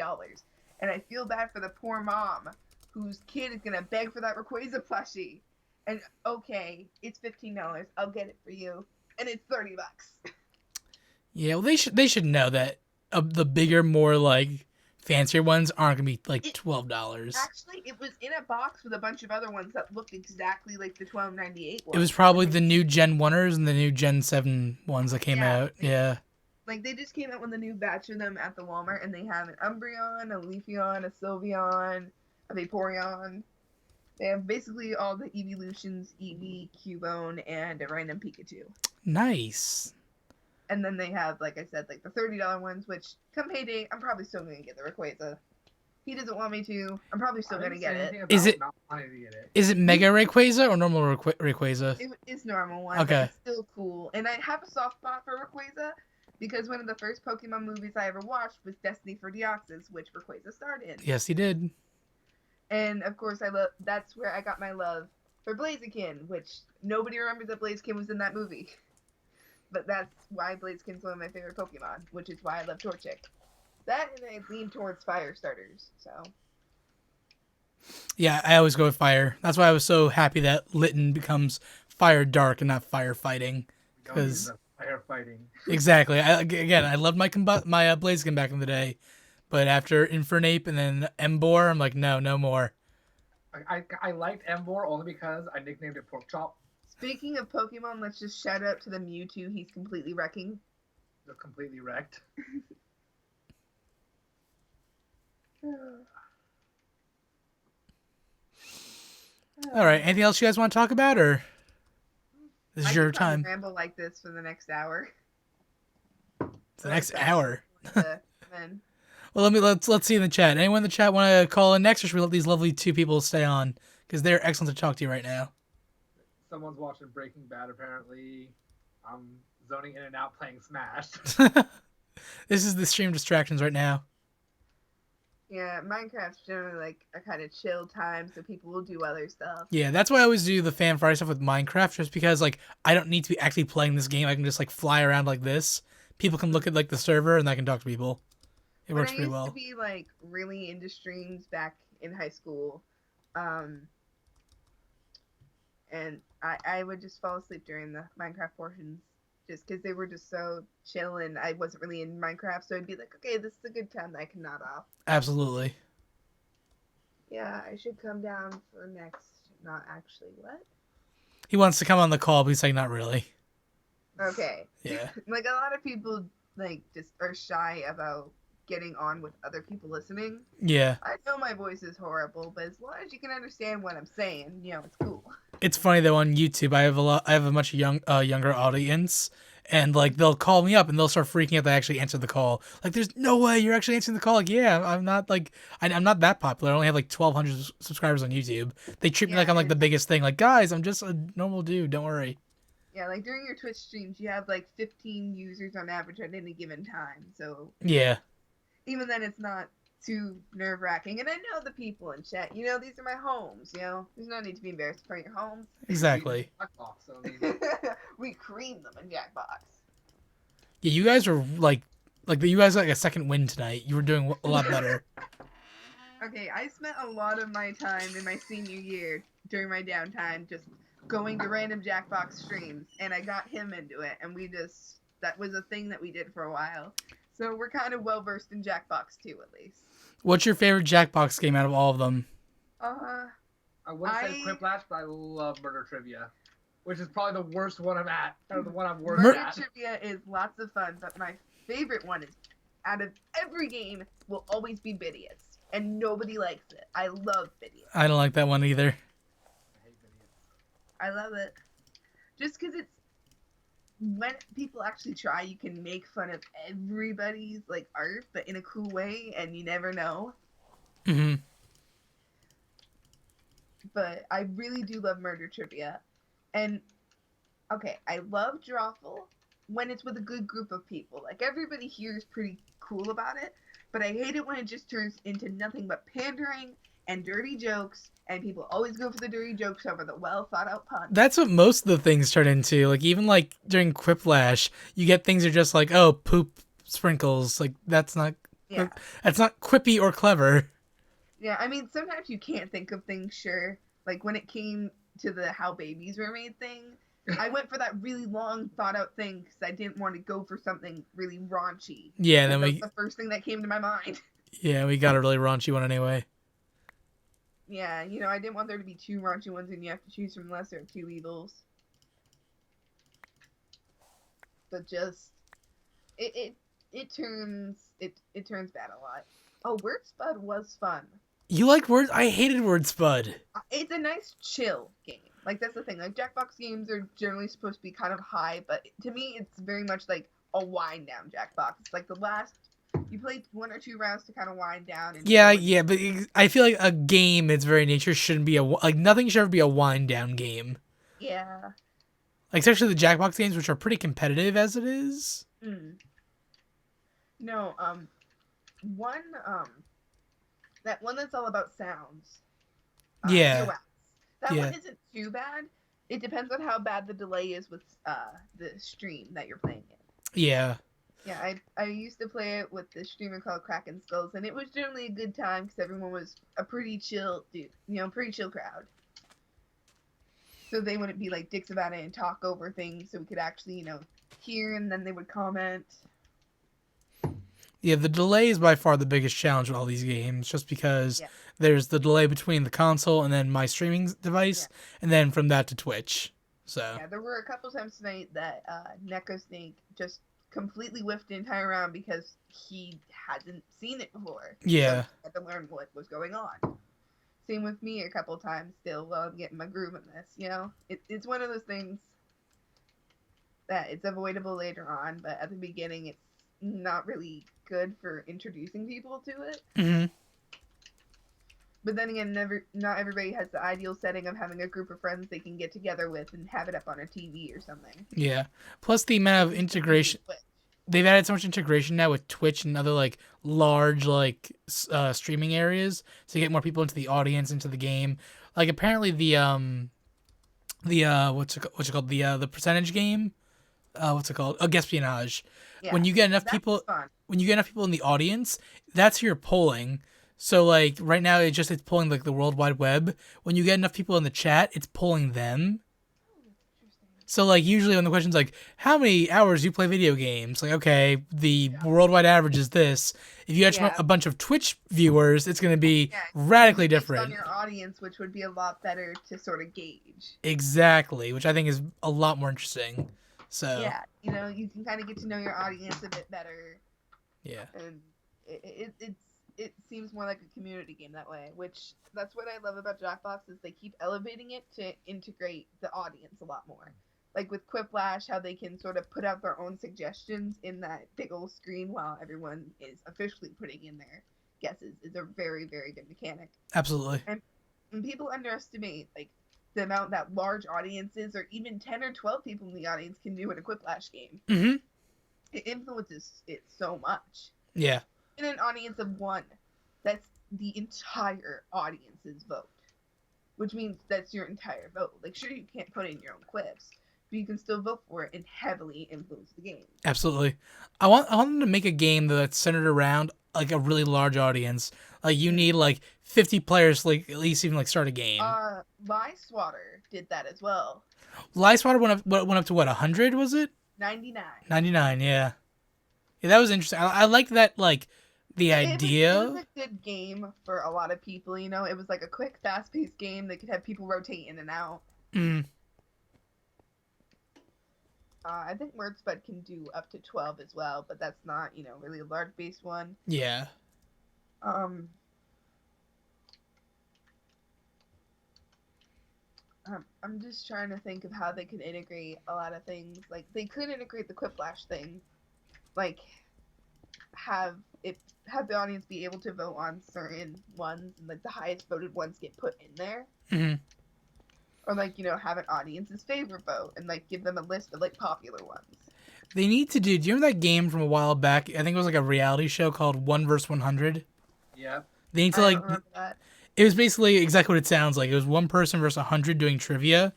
And I feel bad for the poor mom whose kid is going to beg for that Rayquaza plushie. And okay, it's $15. I'll get it for you. And it's $30. Yeah, well, they should know that the bigger, more like fancier ones aren't gonna be like It- $12. Actually, it was in a box with a bunch of other ones that looked exactly like the $12.98 ones. It was probably the new Gen 1ers and the new Gen 7 ones that came out. Yeah. Like, they just came out with a new batch of them at the Walmart, and they have an Umbreon, a Leafeon, a Sylveon, a Vaporeon. They have basically all the Evolutions, Eevee, Cubone, and a random Pikachu. Nice. And then they have, like I said, like the $30 ones, which come payday, I'm probably still going to get the Rayquaza. He doesn't want me to. I'm probably still going to get it. Is it Mega Rayquaza or normal Rayquaza? It's normal one, Okay. but it's still cool. And I have a soft spot for Rayquaza because one of the first Pokemon movies I ever watched was Destiny for Deoxys, which Rayquaza starred in. Yes, he did. And of course, that's where I got my love for Blaziken, which nobody remembers that Blaziken was in that movie. But that's why Blaziken's one of my favorite Pokemon, which is why I love Torchic. That and I lean towards fire starters, so. Yeah, I always go with fire. That's why I was so happy that Litten becomes fire dark and not firefighting. Because firefighting. Exactly. I loved my Blaziken back in the day, but after Infernape and then Emboar, I'm like, no more. I liked Emboar only because I nicknamed it Pork Chop. Speaking of Pokemon, let's just shout out to the Mewtwo he's completely wrecking. They're completely wrecked. All right. Anything else you guys want to talk about, or this is your time? Ramble like this for the next hour. The next hour. Then. Well, let's see in the chat. Anyone in the chat want to call in next, or should we let these lovely two people stay on because they're excellent to talk to you right now? Someone's watching Breaking Bad. Apparently, I'm zoning in and out playing Smash. This is the stream distractions right now. Yeah, Minecraft's generally like a kind of chill time, so people will do other stuff. Yeah, that's why I always do the fan Friday stuff with Minecraft, just because like I don't need to be actually playing this game. I can just like fly around like this. People can look at like the server and I can talk to people. It works pretty well. I used to be like really into streams back in high school, and I would just fall asleep during the Minecraft portions. Just because they were just so chill and I wasn't really in Minecraft, so I'd be like, okay, this is a good time that I can nod off. Absolutely. Yeah, I should come down for next. Not actually, what? He wants to come on the call, but he's like, not really. Okay. Yeah. Like, a lot of people, like, just are shy about getting on with other people listening. Yeah. I know my voice is horrible, but as long as you can understand what I'm saying, it's cool. It's funny though, on YouTube I have a much younger audience, and like they'll call me up and they'll start freaking out that I actually answered the call. Like, there's no way you're actually answering the call. Like, yeah, I'm not like I'm not that popular. I only have like 1,200 subscribers on YouTube. They treat me like I'm like the biggest thing. Like, guys, I'm just a normal dude. Don't worry. Yeah, like during your Twitch streams, you have like 15 users on average at any given time. So yeah, even then, it's not too nerve-wracking. And I know the people in chat. These are my homes. There's no need to be embarrassed for your homes. Exactly. We creamed them in Jackbox. Yeah, you guys were like you guys got like a second win tonight. You were doing a lot better. Okay, I spent a lot of my time in my senior year during my downtime just going to random Jackbox streams, and I got him into it, and that was a thing that we did for a while. So we're kind of well versed in Jackbox too, at least. What's your favorite Jackbox game out of all of them? I wouldn't say Quiplash, but I love Murder Trivia, which is probably the worst one I'm at, or the one I'm worst at. Murder Trivia is lots of fun, but my favorite one is, out of every game, will always be Bidious, and nobody likes it. I love Bidious. I don't like that one either. I hate Bidious. I love it. Just because it's, when people actually try, you can make fun of everybody's like art, but in a cool way, and you never know. Mm-hmm. But I really do love Murder Trivia. And, okay, I love Drawful when it's with a good group of people. Like, everybody here is pretty cool about it, but I hate it when it just turns into nothing but pandering and dirty jokes, and people always go for the dirty jokes over the well-thought-out puns. That's what most of the things turn into. Like, even, like, during Quiplash, you get things that are just like, oh, poop sprinkles. Like, that's not quippy or clever. Yeah, I mean, sometimes you can't think of things, sure. Like, when it came to the how babies were made thing, I went for that really long, thought-out thing because I didn't want to go for something really raunchy. Yeah, then that was the first thing that came to my mind. Yeah, we got a really raunchy one anyway. Yeah, you know, I didn't want there to be two raunchy ones and you have to choose from the lesser of two evils. But just it turns bad a lot. Oh, Word Spud was fun. You liked Words? I hated Word Spud. It's a nice chill game. Like, that's the thing. Like, Jackbox games are generally supposed to be kind of high, but to me, it's very much like a wind down Jackbox. It's like the last you play 1 or 2 rounds to kind of wind down. And Yeah, but I feel like a game, its very nature, shouldn't be nothing should ever be a wind down game. Yeah. Like, especially the Jackbox games, which are pretty competitive as it is. No, one, that one that's all about sounds. Yeah. Earwax. That one isn't too bad. It depends on how bad the delay is with the stream that you're playing it. Yeah. Yeah, I used to play it with this streamer called Kraken Skulls, and it was generally a good time because everyone was a pretty chill pretty chill crowd. So they wouldn't be like dicks about it and talk over things, so we could actually, hear, and then they would comment. Yeah, the delay is by far the biggest challenge with all these games, just because there's the delay between the console and then my streaming device, and then from that to Twitch. So yeah, there were a couple times tonight that Neko Snake just completely whiffed the entire round because he hadn't seen it before. Yeah. So he had to learn what was going on. Same with me a couple times still while I'm getting my groove in this, It's one of those things that it's avoidable later on, but at the beginning it's not really good for introducing people to it. Mm-hmm. But then again, not everybody has the ideal setting of having a group of friends they can get together with and have it up on a TV or something. Yeah. Plus the amount of integration. They've added so much integration now with Twitch and other like large streaming areas to get more people into the audience, into the game. Like apparently the what's it called, the percentage game, what's it called, Guespionage. Yeah, when you get enough people in the audience, that's who you're polling. So like right now it's pulling like the World Wide Web. When you get enough people in the chat, it's pulling them. So, like, usually when the question's like, how many hours do you play video games? Like, okay, the worldwide average is this. If you have a bunch of Twitch viewers, it's going to be radically different. On your audience, which would be a lot better to sort of gauge. Exactly, which I think is a lot more interesting. So yeah, you can kind of get to know your audience a bit better. Yeah. And it seems more like a community game that way, which that's what I love about Jackbox is they keep elevating it to integrate the audience a lot more. Like with Quiplash, how they can sort of put out their own suggestions in that big old screen while everyone is officially putting in their guesses is a very, very good mechanic. Absolutely. And people underestimate like the amount that large audiences or even 10 or 12 people in the audience can do in a Quiplash game. Mm-hmm. It influences it so much. Yeah. In an audience of 1, that's the entire audience's vote. Which means that's your entire vote. Like, sure, you can't put in your own quips, but you can still vote for it and heavily influence the game. Absolutely. I want them to make a game that's centered around like a really large audience. Like you need like 50 players to like at least even like start a game. Lie Swatter did that as well. Lie Swatter went up to what, 100 was it? 99. 99, yeah. Yeah, that was interesting. I liked that, like the idea. It was a good game for a lot of people, It was like a quick, fast-paced game that could have people rotate in and out. I think Word Spud can do up to 12 as well, but that's not, really a large-based one. Yeah. I'm just trying to think of how they could integrate a lot of things. Like, they could integrate the Quiplash thing. Like, have the audience be able to vote on certain ones, and, like, the highest voted ones get put in there. Mm-hmm. Or, like, have an audience's favorite vote and, like, give them a list of, like, popular ones. They need to do you remember that game from a while back? I think it was, like, a reality show called 1 vs. 100? Yeah. They need to, I don't remember that. It was basically exactly what it sounds like. It was one person versus 100 doing trivia,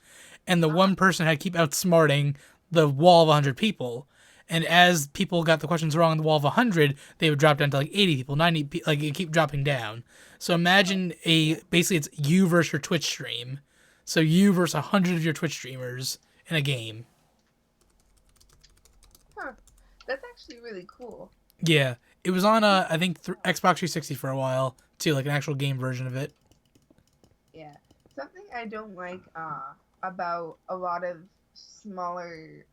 and the one person had to keep outsmarting the wall of 100 people. And as people got the questions wrong on the wall of 100, they would drop down to, like, 80 people, 90 people, like, it keep dropping down. So imagine basically it's you versus your Twitch stream. So you versus 100 of your Twitch streamers in a game. Huh. That's actually really cool. Yeah. It was on I think Xbox 360 for a while too, like an actual game version of it. Yeah. Something I don't like about a lot of smaller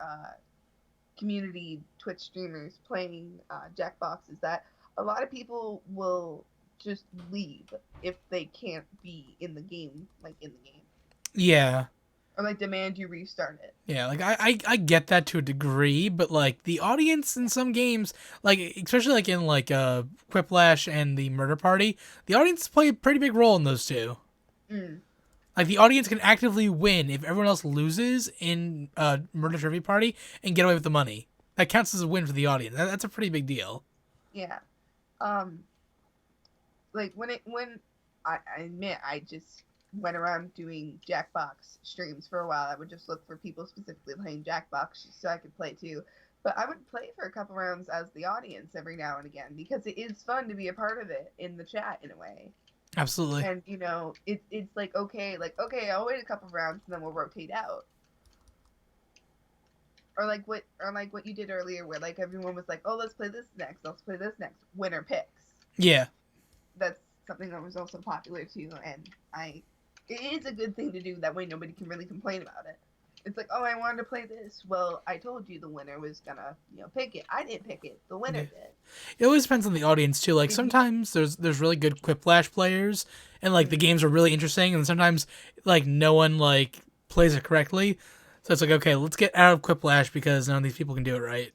community Twitch streamers playing Jackbox is that a lot of people will just leave if they can't be in the game, Yeah. or like demand you restart it. Yeah, like I get that to a degree, but like the audience in some games, like especially like in like Quiplash and the Murder Party, the audience play a pretty big role in those two. Mm. Like the audience can actively win if everyone else loses in Murder Trivia Party and get away with the money. That counts as a win for the audience. That's a pretty big deal. Yeah. Like when I admit I just went around doing Jackbox streams for a while. I would just look for people specifically playing Jackbox so I could play too. But I would play for a couple rounds as the audience every now and again because it is fun to be a part of it in the chat in a way. Absolutely. And you know, it's like okay, I'll wait a couple rounds and then we'll rotate out. Or like what you did earlier where like everyone was like, "Oh, let's play this next. Let's play this next." Winner picks. Yeah. That's something that was also popular too, and it is a good thing to do. That way nobody can really complain about it. It's like, "Oh, I wanted to play this." Well, I told you the winner was gonna, pick it. I didn't pick it. The winner did. It always depends on the audience too. Like sometimes there's really good Quiplash players, and like the games are really interesting, and sometimes like no one like plays it correctly. So it's like, okay, let's get out of Quiplash because none of these people can do it right.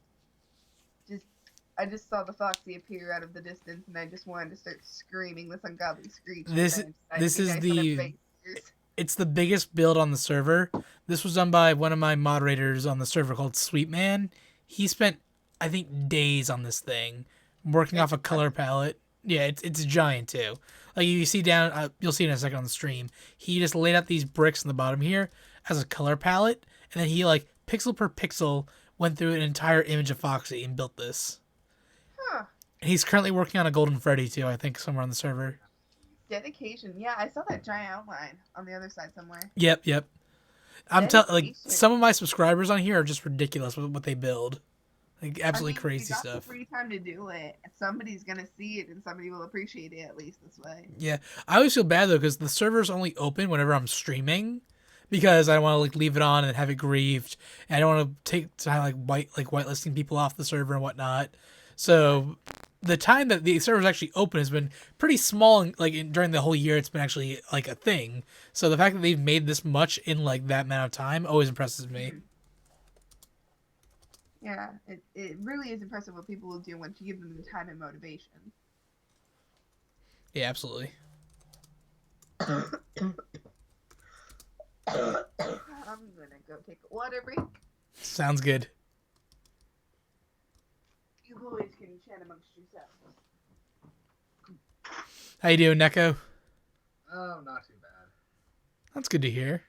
I just saw the Foxy appear out of the distance, and I just wanted to start screaming this ungodly screech. This is it's the biggest build on the server. This was done by one of my moderators on the server called Sweetman. He spent, I think, days on this thing, working off a color palette. Yeah, it's giant too. Like you see down, you'll see in a second on the stream. He just laid out these bricks in the bottom here as a color palette, and then he like pixel per pixel went through an entire image of Foxy and built this. Huh. He's currently working on a Golden Freddy too, I think, somewhere on the server. Dedication. Yeah, I saw that giant outline on the other side somewhere. Yep. I'm telling, like, some of my subscribers on here are just ridiculous with what they build. Like, absolutely crazy you got stuff. The free time to do it. Somebody's gonna see it, and somebody will appreciate it at least this way. Yeah, I always feel bad though because the server's only open whenever I'm streaming, because I don't want to like leave it on and have it grieved, and I don't want to take time whitelisting people off the server and whatnot. So the time that the server's actually open has been pretty small. During the whole year, it's been actually like a thing. So the fact that they've made this much in like that amount of time always impresses me. Yeah, it really is impressive what people will do once you give them the time and motivation. Yeah, absolutely. I'm gonna go take a water break. Sounds good. You boys can chat amongst yourselves. How you doing, Neko? Oh, not too bad. That's good to hear.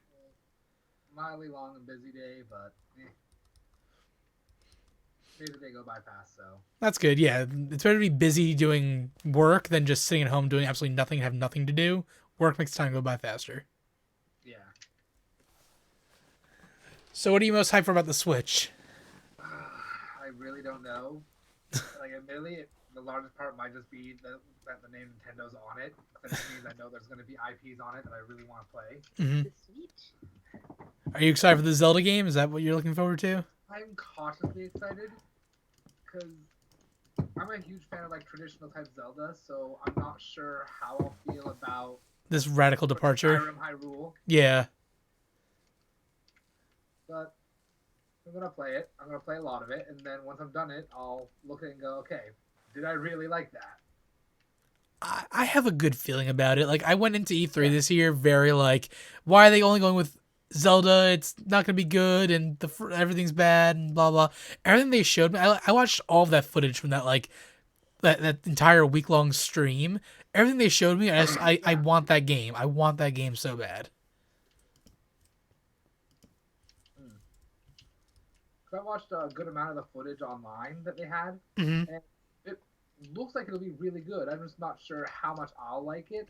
Mildly long and busy day, but made the day go by fast, so. That's good, yeah. It's better to be busy doing work than just sitting at home doing absolutely nothing and have nothing to do. Work makes time go by faster. Yeah. So what are you most hyped for about the Switch? I really don't know. Like, admittedly, the largest part might just be that the name Nintendo's on it. That means I know there's going to be IPs on it that I really want to play. Mm-hmm. The Switch. Are you excited for the Zelda game? Is that what you're looking forward to? I'm cautiously excited because I'm a huge fan of like traditional type Zelda, so I'm not sure how I'll feel about this radical departure. Skyrim Hyrule. Yeah. But I'm gonna play it. I'm gonna play a lot of it, and then once I'm done it, I'll look at it and go, okay, did I really like that? I have a good feeling about it. Like, I went into E3 this year very like, why are they only going with Zelda? It's not gonna be good, and everything's bad, and blah blah. Everything they showed me, I watched all of that footage from that like that entire week-long stream. Everything they showed me, I want that game. I want that game so bad. I watched a good amount of the footage online that they had, Mm-hmm. and it looks like it'll be really good. I'm just not sure how much I'll like it,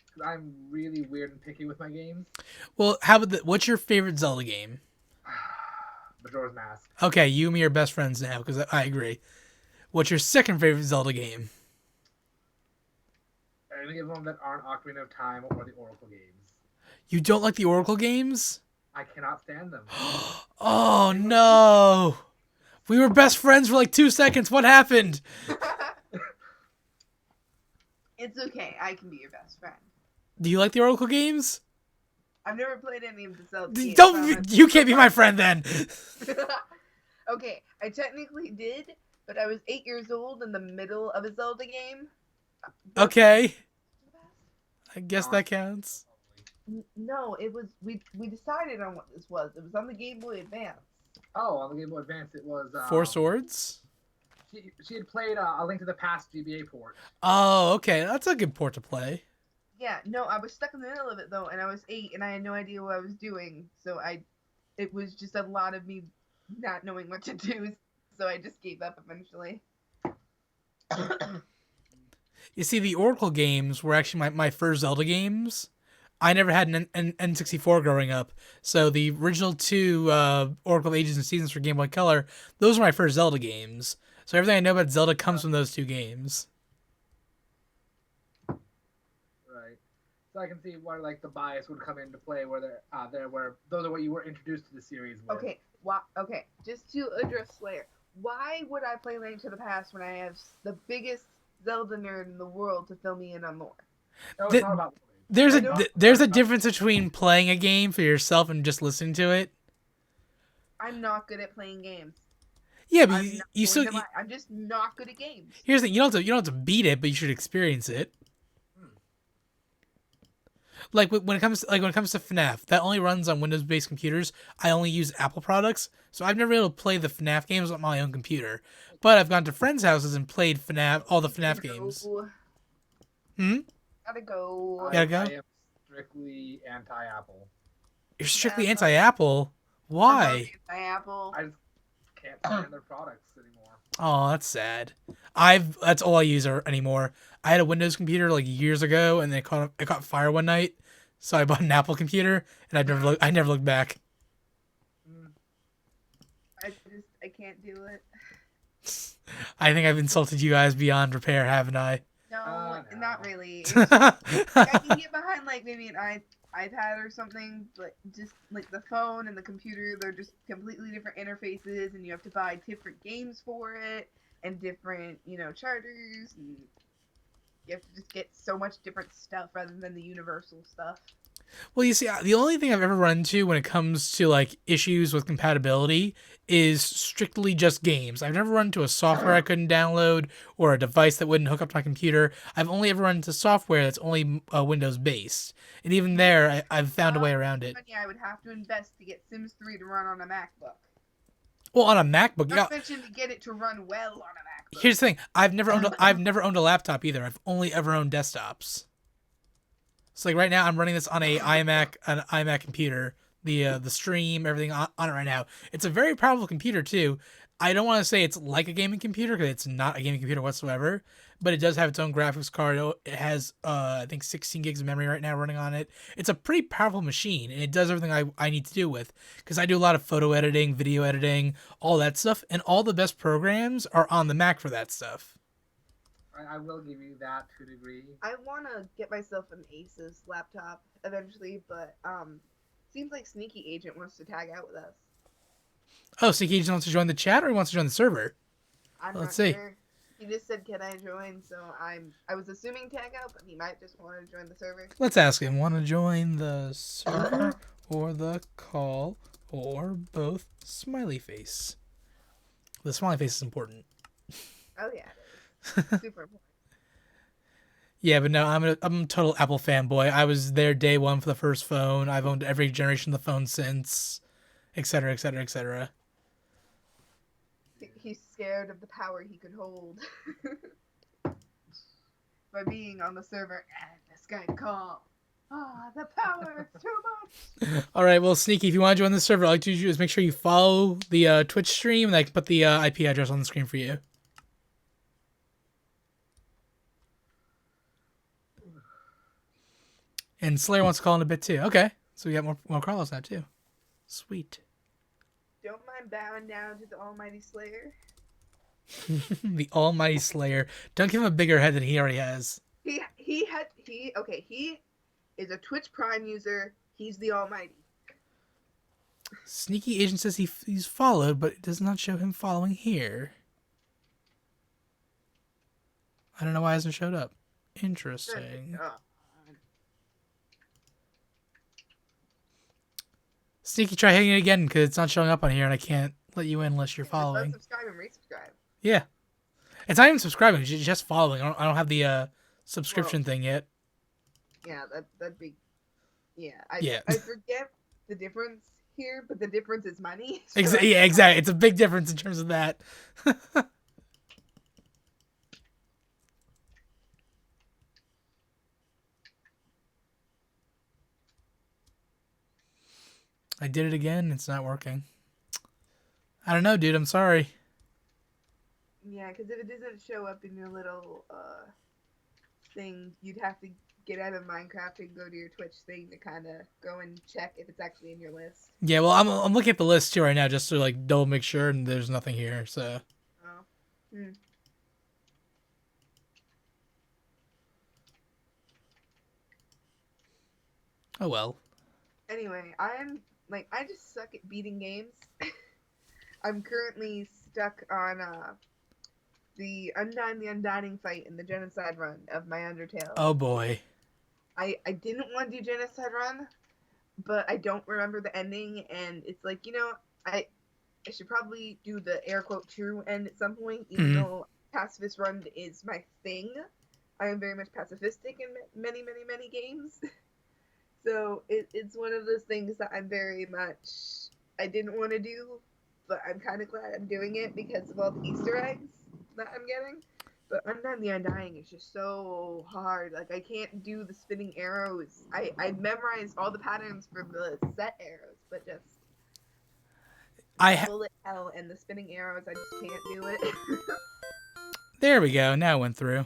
because I'm really weird and picky with my games. Well, what's your favorite Zelda game? Majora's Mask. Okay, you and me are best friends now, because I agree. What's your second favorite Zelda game? Any of them that aren't Ocarina of Time or the Oracle games. You don't like the Oracle games? I cannot stand them. Oh no! We were best friends for like 2 seconds. What happened? It's okay. I can be your best friend. Do you like the Oracle games? I've never played any of the Zelda games. You can't be my friend then. Okay, I technically did, but I was 8 years old in the middle of a Zelda game. Okay. I guess that counts. No, it was we decided on what this was. It was on the Game Boy Advance. Oh, on the Game Boy Advance, it was Four Swords. She had played A Link to the Past GBA port. Oh, okay, that's a good port to play. Yeah, no, I was stuck in the middle of it though, and I was 8, and I had no idea what I was doing. So it was just a lot of me not knowing what to do. So I just gave up eventually. You see, the Oracle games were actually my first Zelda games. I never had an N64 growing up, so the original 2 Oracle Ages and Seasons for Game Boy Color, those were my first Zelda games. So everything I know about Zelda comes from those 2 games. Right. So I can see where like the bias would come into play, where where those are what you were introduced to the series with. Okay, okay, just to address Slayer, why would I play Link to the Past when I have the biggest Zelda nerd in the world to fill me in on more? No, it's not about There's a difference between playing a game for yourself and just listening to it. I'm not good at playing games. Yeah, but I'm just not good at games. Here's the thing: you don't have to beat it, but you should experience it. Like when it comes to FNAF, that only runs on Windows-based computers. I only use Apple products, so I've never been able to play the FNAF games on my own computer. But I've gone to friends' houses and played all the FNAF games. Gotta go. I am strictly anti-Apple. You're strictly anti-Apple? Why? Anti-Apple. I just can't stand their products anymore. Oh, that's sad. That's all I use anymore. I had a Windows computer like years ago, and it caught fire one night, so I bought an Apple computer, and I never looked back. I can't do it. I think I've insulted you guys beyond repair, haven't I? No, not really. I can get behind like maybe an iPad or something, but just like the phone and the computer, they're just completely different interfaces, and you have to buy different games for it and different, chargers, and you have to just get so much different stuff rather than the universal stuff. Well, you see, the only thing I've ever run into when it comes to like issues with compatibility is strictly just games. I've never run into a software I couldn't download or a device that wouldn't hook up to my computer. I've only ever run into software that's only Windows based, and even there, I've found a way around it. I would have to invest to get Sims 3 to run on a MacBook. Well, on a MacBook, Not mention to get it to run well on a MacBook. Here's the thing: I've never owned a laptop either. I've only ever owned desktops. So like right now, I'm running this on an iMac computer. The stream, everything on it right now. It's a very powerful computer too. I don't want to say it's like a gaming computer because it's not a gaming computer whatsoever. But it does have its own graphics card. It has I think 16 gigs of memory right now running on it. It's a pretty powerful machine, and it does everything I need to do with. Because I do a lot of photo editing, video editing, all that stuff, and all the best programs are on the Mac for that stuff. I will give you that to a degree. I want to get myself an Asus laptop eventually, but seems like Sneaky Agent wants to tag out with us. Oh, Sneaky Agent wants to join the chat, or he wants to join the server? Let's see. Sure. He just said, "Can I join?" So I was assuming tag out, but he might just want to join the server. Let's ask him. Want to join the server or the call or both? Smiley face. The smiley face is important. Oh yeah. Super important. Yeah, but no, I'm a total Apple fanboy. I was there day one for the first phone. I've owned every generation of the phone since, etc., etc., etc. He's scared of the power he could hold by being on the server and the Skype call. The power is too much. All right, well, Sneaky, if you want to join the server, all you have to do is make sure you follow the Twitch stream, and I can put the IP address on the screen for you. And Slayer wants to call in a bit too. Okay, so we got more Carlos now too. Sweet. Don't mind bowing down to the almighty Slayer. The Almighty Slayer. Don't give him a bigger head than he already has. He is a Twitch Prime user. He's the Almighty. Sneaky Agent says he's followed, but it does not show him following here. I don't know why it hasn't showed up. Interesting. Sneaky, try hitting it again because it's not showing up on here and I can't let you in unless you're following. Subscribe and resubscribe. Yeah. It's not even subscribing, it's just following. I don't have the subscription thing yet. Yeah, that'd be... Yeah, Yeah. I forget the difference here, but the difference is money. So Yeah, exactly. It's a big difference in terms of that. I did it again. It's not working. I don't know, dude. I'm sorry. Yeah, because if it doesn't show up in your little thing, you'd have to get out of Minecraft and go to your Twitch thing to kind of go and check if it's actually in your list. Yeah, well, I'm looking at the list too right now just to like double make sure, and there's nothing here. So. Oh. Hmm. Oh well. Anyway, I just suck at beating games. I'm currently stuck on the Undying the Undying fight in the Genocide run of my Undertale. Oh boy. I didn't want to do Genocide run, but I don't remember the ending, and it's like, I should probably do the air quote true end at some point, even though pacifist run is my thing. I am very much pacifistic in many, many, many games. So it's one of those things that I'm very much, I didn't want to do, but I'm kind of glad I'm doing it because of all the Easter eggs that I'm getting. But Undying the Undying is just so hard. Like, I can't do the spinning arrows. I memorized all the patterns for the set arrows, but just bullet hell and the spinning arrows, I just can't do it. There we go. Now it went through.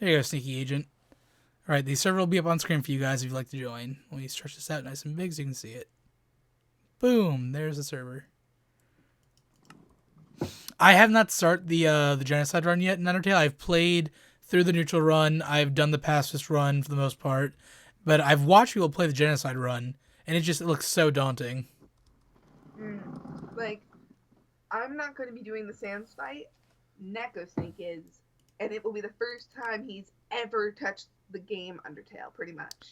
There you go, Sneaky Agent. All right, the server will be up on screen for you guys if you'd like to join. Let me stretch this out nice and big so you can see it. Boom, there's the server. I have not started the Genocide run yet in Undertale. I've played through the neutral run. I've done the pacifist run for the most part. But I've watched people play the Genocide run, and it looks so daunting. Like, I'm not going to be doing the Sans fight. Neko Snake is. And it will be the first time he's ever touched the game Undertale, pretty much.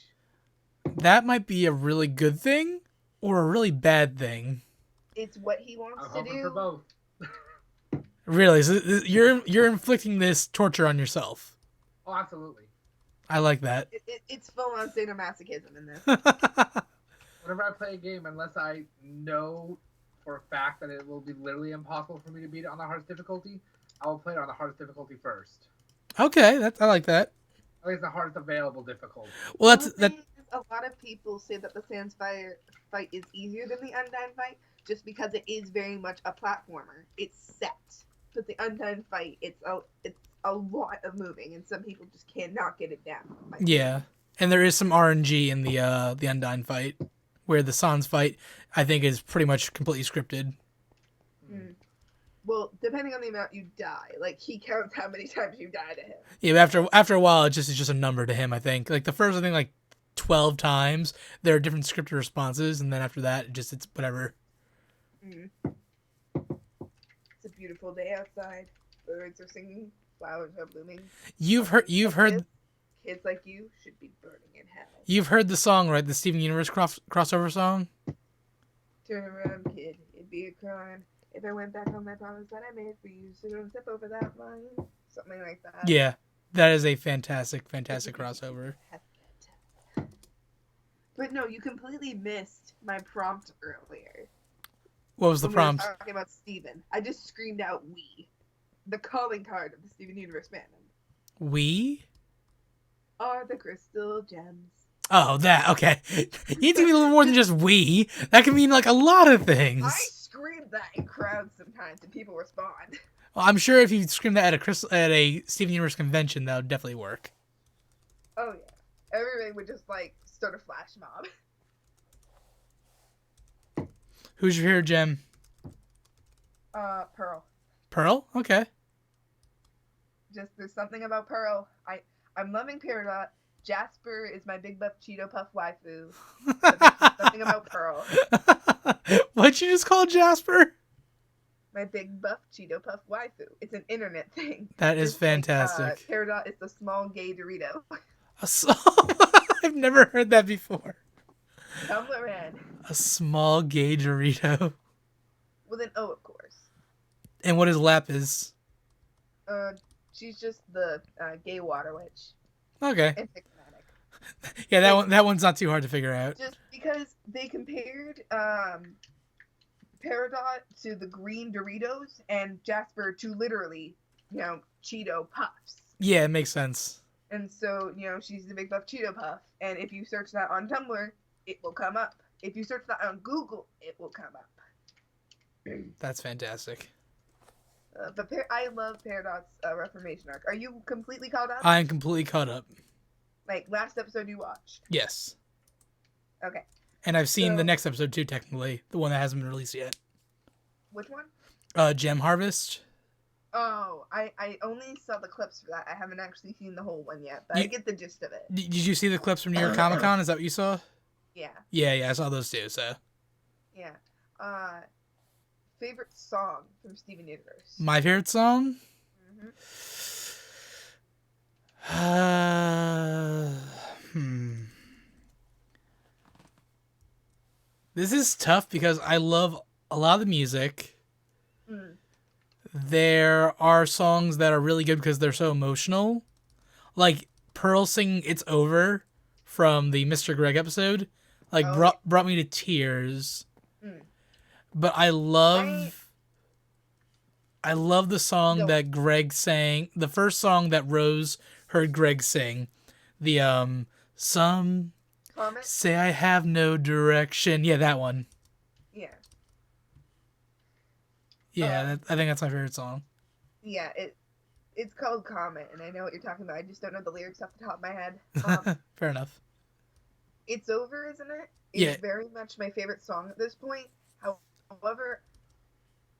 That might be a really good thing or a really bad thing. It's what he wants to do. For both. Really? So you're inflicting this torture on yourself. Oh, absolutely. I like that. It's full-on sadomasochism in this. Whenever I play a game, unless I know for a fact that it will be literally impossible for me to beat it on the hardest difficulty, I will play it on the hardest difficulty first. Okay, I like that. At least the hardest available difficulty. Well, a lot of people say that the Sans fight is easier than the Undying fight, just because it is very much a platformer. It's set. But the Undying fight, it's a lot of moving, and some people just cannot get it down. Yeah, and there is some RNG in the Undying fight, where the Sans fight, I think, is pretty much completely scripted. Well, depending on the amount you die, like, he counts how many times you die to him. Yeah, but after a while, it's just a number to him, I think. Like, the first, I think, like, 12 times, there are different scripted responses, and then after that, it's whatever. It's a beautiful day outside. Birds are singing. Flowers are blooming. You've heard... Kids like you should be burning in hell. You've heard the song, right? The Steven Universe crossover song? Turn around, kid. It'd be a crime if I went back on my promise that I made for you, so don't step over that line. Something like that. Yeah, that is a fantastic crossover. But no, you completely missed my prompt earlier. What was the prompt? We were talking about Steven. I just screamed out "we," the calling card of the Steven Universe fandom. We are the crystal gems. Oh, that okay. You need to be a little more than just we. That can mean like a lot of things. I scream that in crowds sometimes, and people respond. Well, I'm sure if you scream that at a Steven Universe convention, that would definitely work. Oh yeah, everybody would just like start a flash mob. Who's your hero gem? Pearl. Pearl? Okay. Just there's something about Pearl. I'm loving Peridot. Jasper is my big buff Cheeto Puff waifu. But there's just something about Pearl. What'd you just call Jasper? My big buff Cheeto Puff waifu. It's an internet thing. That is fantastic. Like, Peridot is the small gay Dorito. I've never heard that before. Tumblr red. A small gay Dorito. With an O, of course. And what is Lapis? She's just the gay water witch. Okay. Enigmatic. Yeah, that one's not too hard to figure out. Just because they compared Peridot to the green Doritos and Jasper to literally, Cheeto Puffs. Yeah, it makes sense. And so, she's the big buff Cheeto Puff. And if you search that on Tumblr, it will come up. If you search that on Google, it will come up. That's fantastic. But I love Peridot's Reformation arc. Are you completely caught up? I am completely caught up. Like, last episode you watched? Yes. Okay. And I've seen the next episode too, technically. The one that hasn't been released yet. Which one? Gem Harvest. Oh, I only saw the clips for that. I haven't actually seen the whole one yet, but I get the gist of it. Did you see the clips from New York Comic Con? Is that what you saw? Yeah. Yeah, I saw those too, so. Yeah. Favorite song from Steven Universe? My favorite song? This is tough because I love a lot of the music. There are songs that are really good because they're so emotional. Like Pearl singing It's Over from the Mr. Greg episode. Like brought me to tears. But I love the song that Greg sang. The first song that Rose heard Greg sing. The some Comment? say I have no direction. Yeah, that one. Yeah. Yeah, I think that's my favorite song. Yeah, it's called Comment, and I know what you're talking about. I just don't know the lyrics off the top of my head. Fair enough. It's Over, isn't it? It's very much my favorite song at this point. However,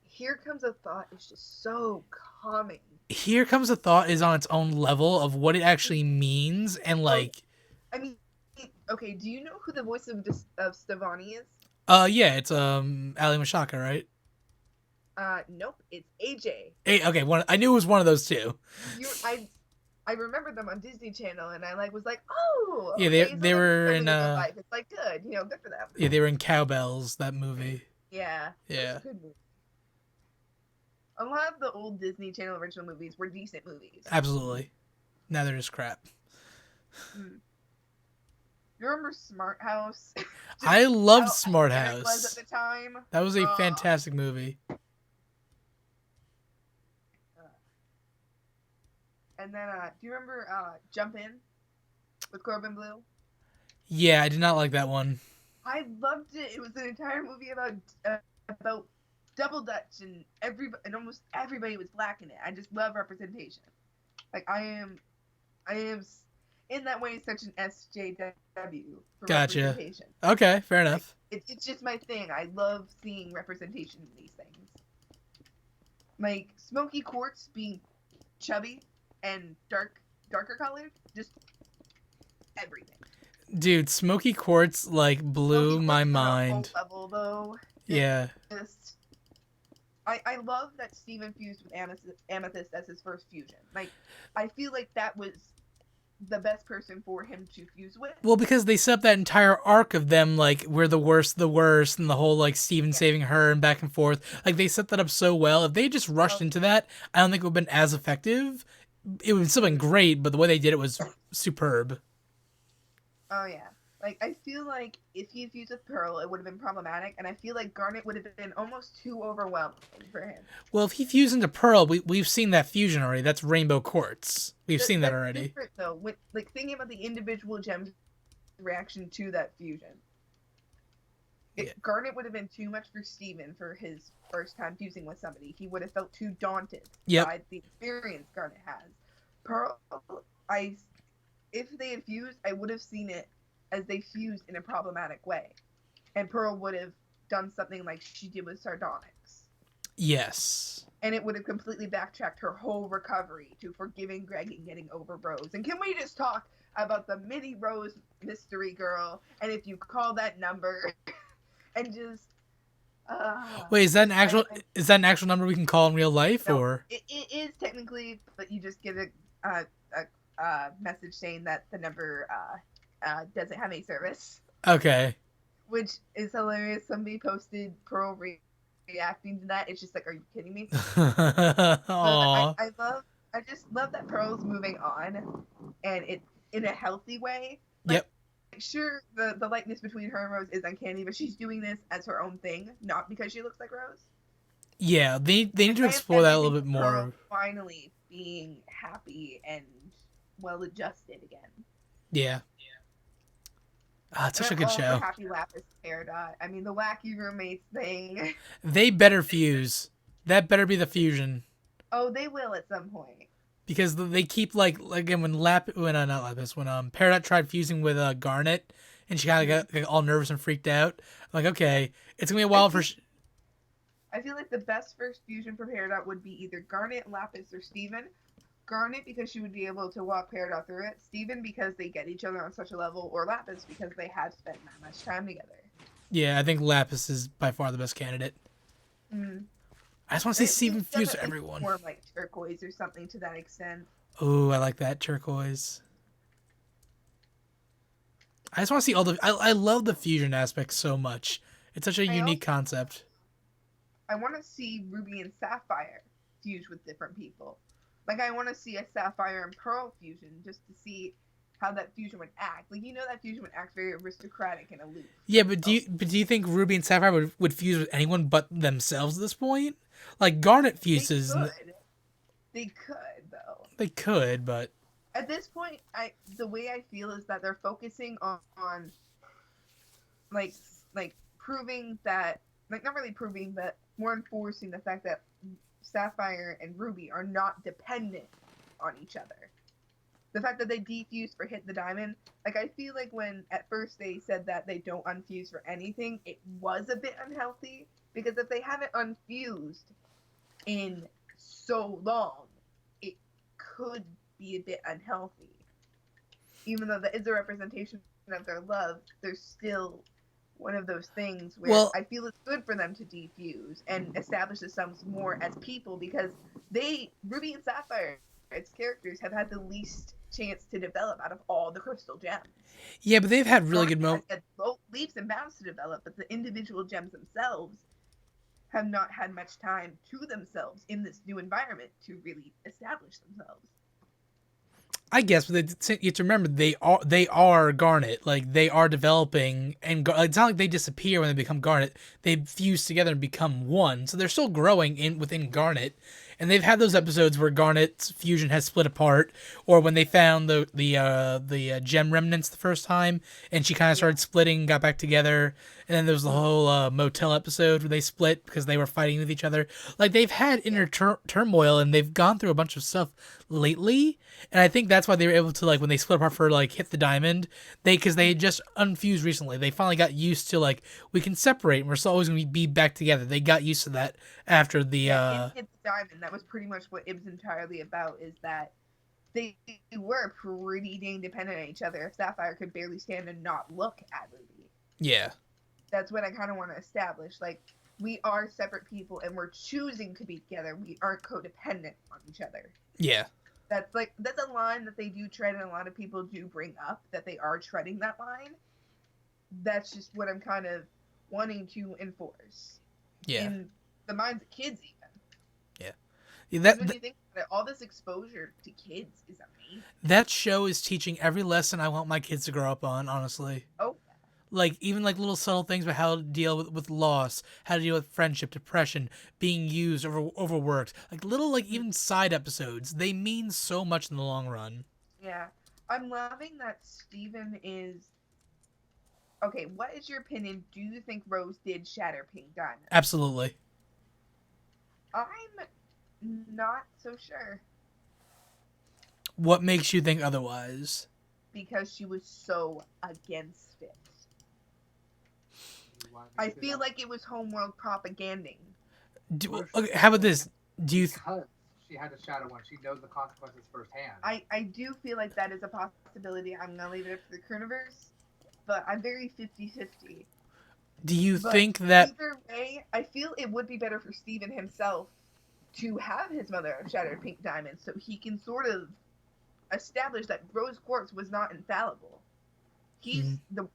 Here Comes a Thought is just so calming. Here Comes a Thought is on its own level of what it actually means, and like... I mean, okay, do you know who the voice of Stevani is? Yeah, it's Ali Mashaka, right? Nope, it's AJ. Okay, I knew it was one of those two. I remember them on Disney Channel, and I was like, oh, yeah, they were in it's like good, good for them. Yeah, they were in Cowbells, that movie. Yeah. Yeah. Good movie. A lot of the old Disney Channel original movies were decent movies. Absolutely. Now they're just crap. You remember Smart House? I loved Smart House. It was at the time. That was a fantastic movie. And then, do you remember Jump In with Corbin Blue? Yeah, I did not like that one. I loved it. It was an entire movie about double Dutch, and almost everybody was black in it. I just love representation. Like I am in that way such an SJW for representation. Okay, fair enough. It's just my thing. I love seeing representation in these things. Like Smoky Quartz being chubby and darker colored, just everything. Dude, Smoky Quartz like blew my mind. Level, though. Yeah. I love that Steven fused with Amethyst as his first fusion. Like, I feel like that was the best person for him to fuse with. Well, because they set up that entire arc of them, like, we're the worst, and the whole, like, Steven saving her and back and forth. Like, they set that up so well. If they just rushed into that, I don't think it would have been as effective. It would have still been great, but the way they did it was superb. Oh, yeah. Like, I feel like if he fused with Pearl, it would have been problematic, and I feel like Garnet would have been almost too overwhelming for him. Well, if he fused into Pearl, we've seen that fusion already. That's Rainbow Quartz. We've seen that already. Different, though. Like, thinking about the individual gems' reaction to that fusion. Garnet would have been too much for Steven for his first time fusing with somebody. He would have felt too daunted by the experience Garnet has. Pearl, if they had fused, I would have seen it as they fused in a problematic way. And Pearl would have done something like she did with Sardonyx. Yes. And it would have completely backtracked her whole recovery to forgiving Greg and getting over Rose. And can we just talk about the mini Rose mystery girl? And if you call that number, and just Wait, is that an actual number we can call in real life, no, or? it is technically, but you just get a message saying that the number doesn't have any service. Okay. Which is hilarious. Somebody posted Pearl reacting to that. It's just like, are you kidding me? Aww. I just love that Pearl's moving on, and it in a healthy way. Like, Yep. sure, the likeness between her and Rose is uncanny, but she's doing this as her own thing, not because she looks like Rose. Yeah, they need to explore that a little bit more. Pearl finally being happy and well adjusted again. Yeah. It's such a good show. Happy Lapis Peridot. I mean, the wacky roommates thing. They better fuse. That better be the fusion. Oh, they will at some point. Because they keep when Peridot tried fusing with Garnet, and she kind of got all nervous and freaked out. I'm like, okay, it's gonna be a while for. I feel like the best first fusion for Peridot would be either Garnet, Lapis, or Steven. Garnet because she would be able to walk Peridot through it. Steven because they get each other on such a level, or Lapis because they have spent that much time together. Yeah, I think Lapis is by far the best candidate. I just want to see Steven fuse to everyone. More like turquoise or something to that extent. Oh, I like that turquoise. I just want to see all the. I love the fusion aspect so much. It's such a unique concept. I want to see Ruby and Sapphire fuse with different people. Like, I want to see a Sapphire and Pearl fusion just to see how that fusion would act. Like, that fusion would act very aristocratic and aloof. Yeah, but do you think Ruby and Sapphire would fuse with anyone but themselves at this point? Like, Garnet fuses. They could, though. They could, but at this point, the way I feel is that they're focusing on like proving that, like, not really proving, but more enforcing the fact that Sapphire and Ruby are not dependent on each other. The fact that they defuse for Hit the Diamond, like, I feel like when at first they said that they don't unfuse for anything, it was a bit unhealthy, because if they haven't unfused in so long, it could be a bit unhealthy. Even though that is a representation of their love, there's still one of those things where I feel it's good for them to defuse and establish themselves more as people, because Ruby and Sapphire as characters have had the least chance to develop out of all the crystal gems. Yeah, but they've had really good moments. Leaps and bounds to develop, but the individual gems themselves have not had much time to themselves in this new environment to really establish themselves. I guess, but you have to remember they are Garnet. Like, they are developing, and it's not like they disappear when they become Garnet. They fuse together and become one, so they're still growing within Garnet. And they've had those episodes where Garnet's fusion has split apart, or when they found the gem remnants the first time, and she kind of started splitting, got back together. And then there was the whole motel episode where they split because they were fighting with each other. Like, they've had inner turmoil, and they've gone through a bunch of stuff lately. And I think that's why they were able to, like, when they split apart for, like, Hit the Diamond, because they had just unfused recently. They finally got used to, like, we can separate, and we're still always going to be back together. They got used to that after the... in Hit the Diamond, that was pretty much what it was entirely about, is that they were pretty dang dependent on each other. If Sapphire could barely stand and not look at Ruby. Yeah. That's what I kind of want to establish. Like, we are separate people, and we're choosing to be together. We aren't codependent on each other. Yeah. That's a line that they do tread, and a lot of people do bring up, that they are treading that line. That's just what I'm kind of wanting to enforce. Yeah. In the minds of kids, even. Yeah. When you think about it, all this exposure to kids is amazing. That show is teaching every lesson I want my kids to grow up on, honestly. Oh. Like, even, like, little subtle things about how to deal with loss, how to deal with friendship, depression, being used, overworked. Like, little, like, even side episodes. They mean so much in the long run. Yeah. I'm loving that Steven is... Okay, what is your opinion? Do you think Rose did shatter Pink Diamond? Absolutely. I'm not so sure. What makes you think otherwise? Because she was so against it. I feel like it was homeworld propaganding. Okay, how about this? Do you? because she had to shadow one. She knows the consequences firsthand. I do feel like that is a possibility. I'm gonna leave it up to the Curniverse, but I'm very 50-50. Do you But think that? either way, I feel it would be better for Steven himself to have his mother have shattered pink diamonds so he can sort of establish that Rose Quartz was not infallible.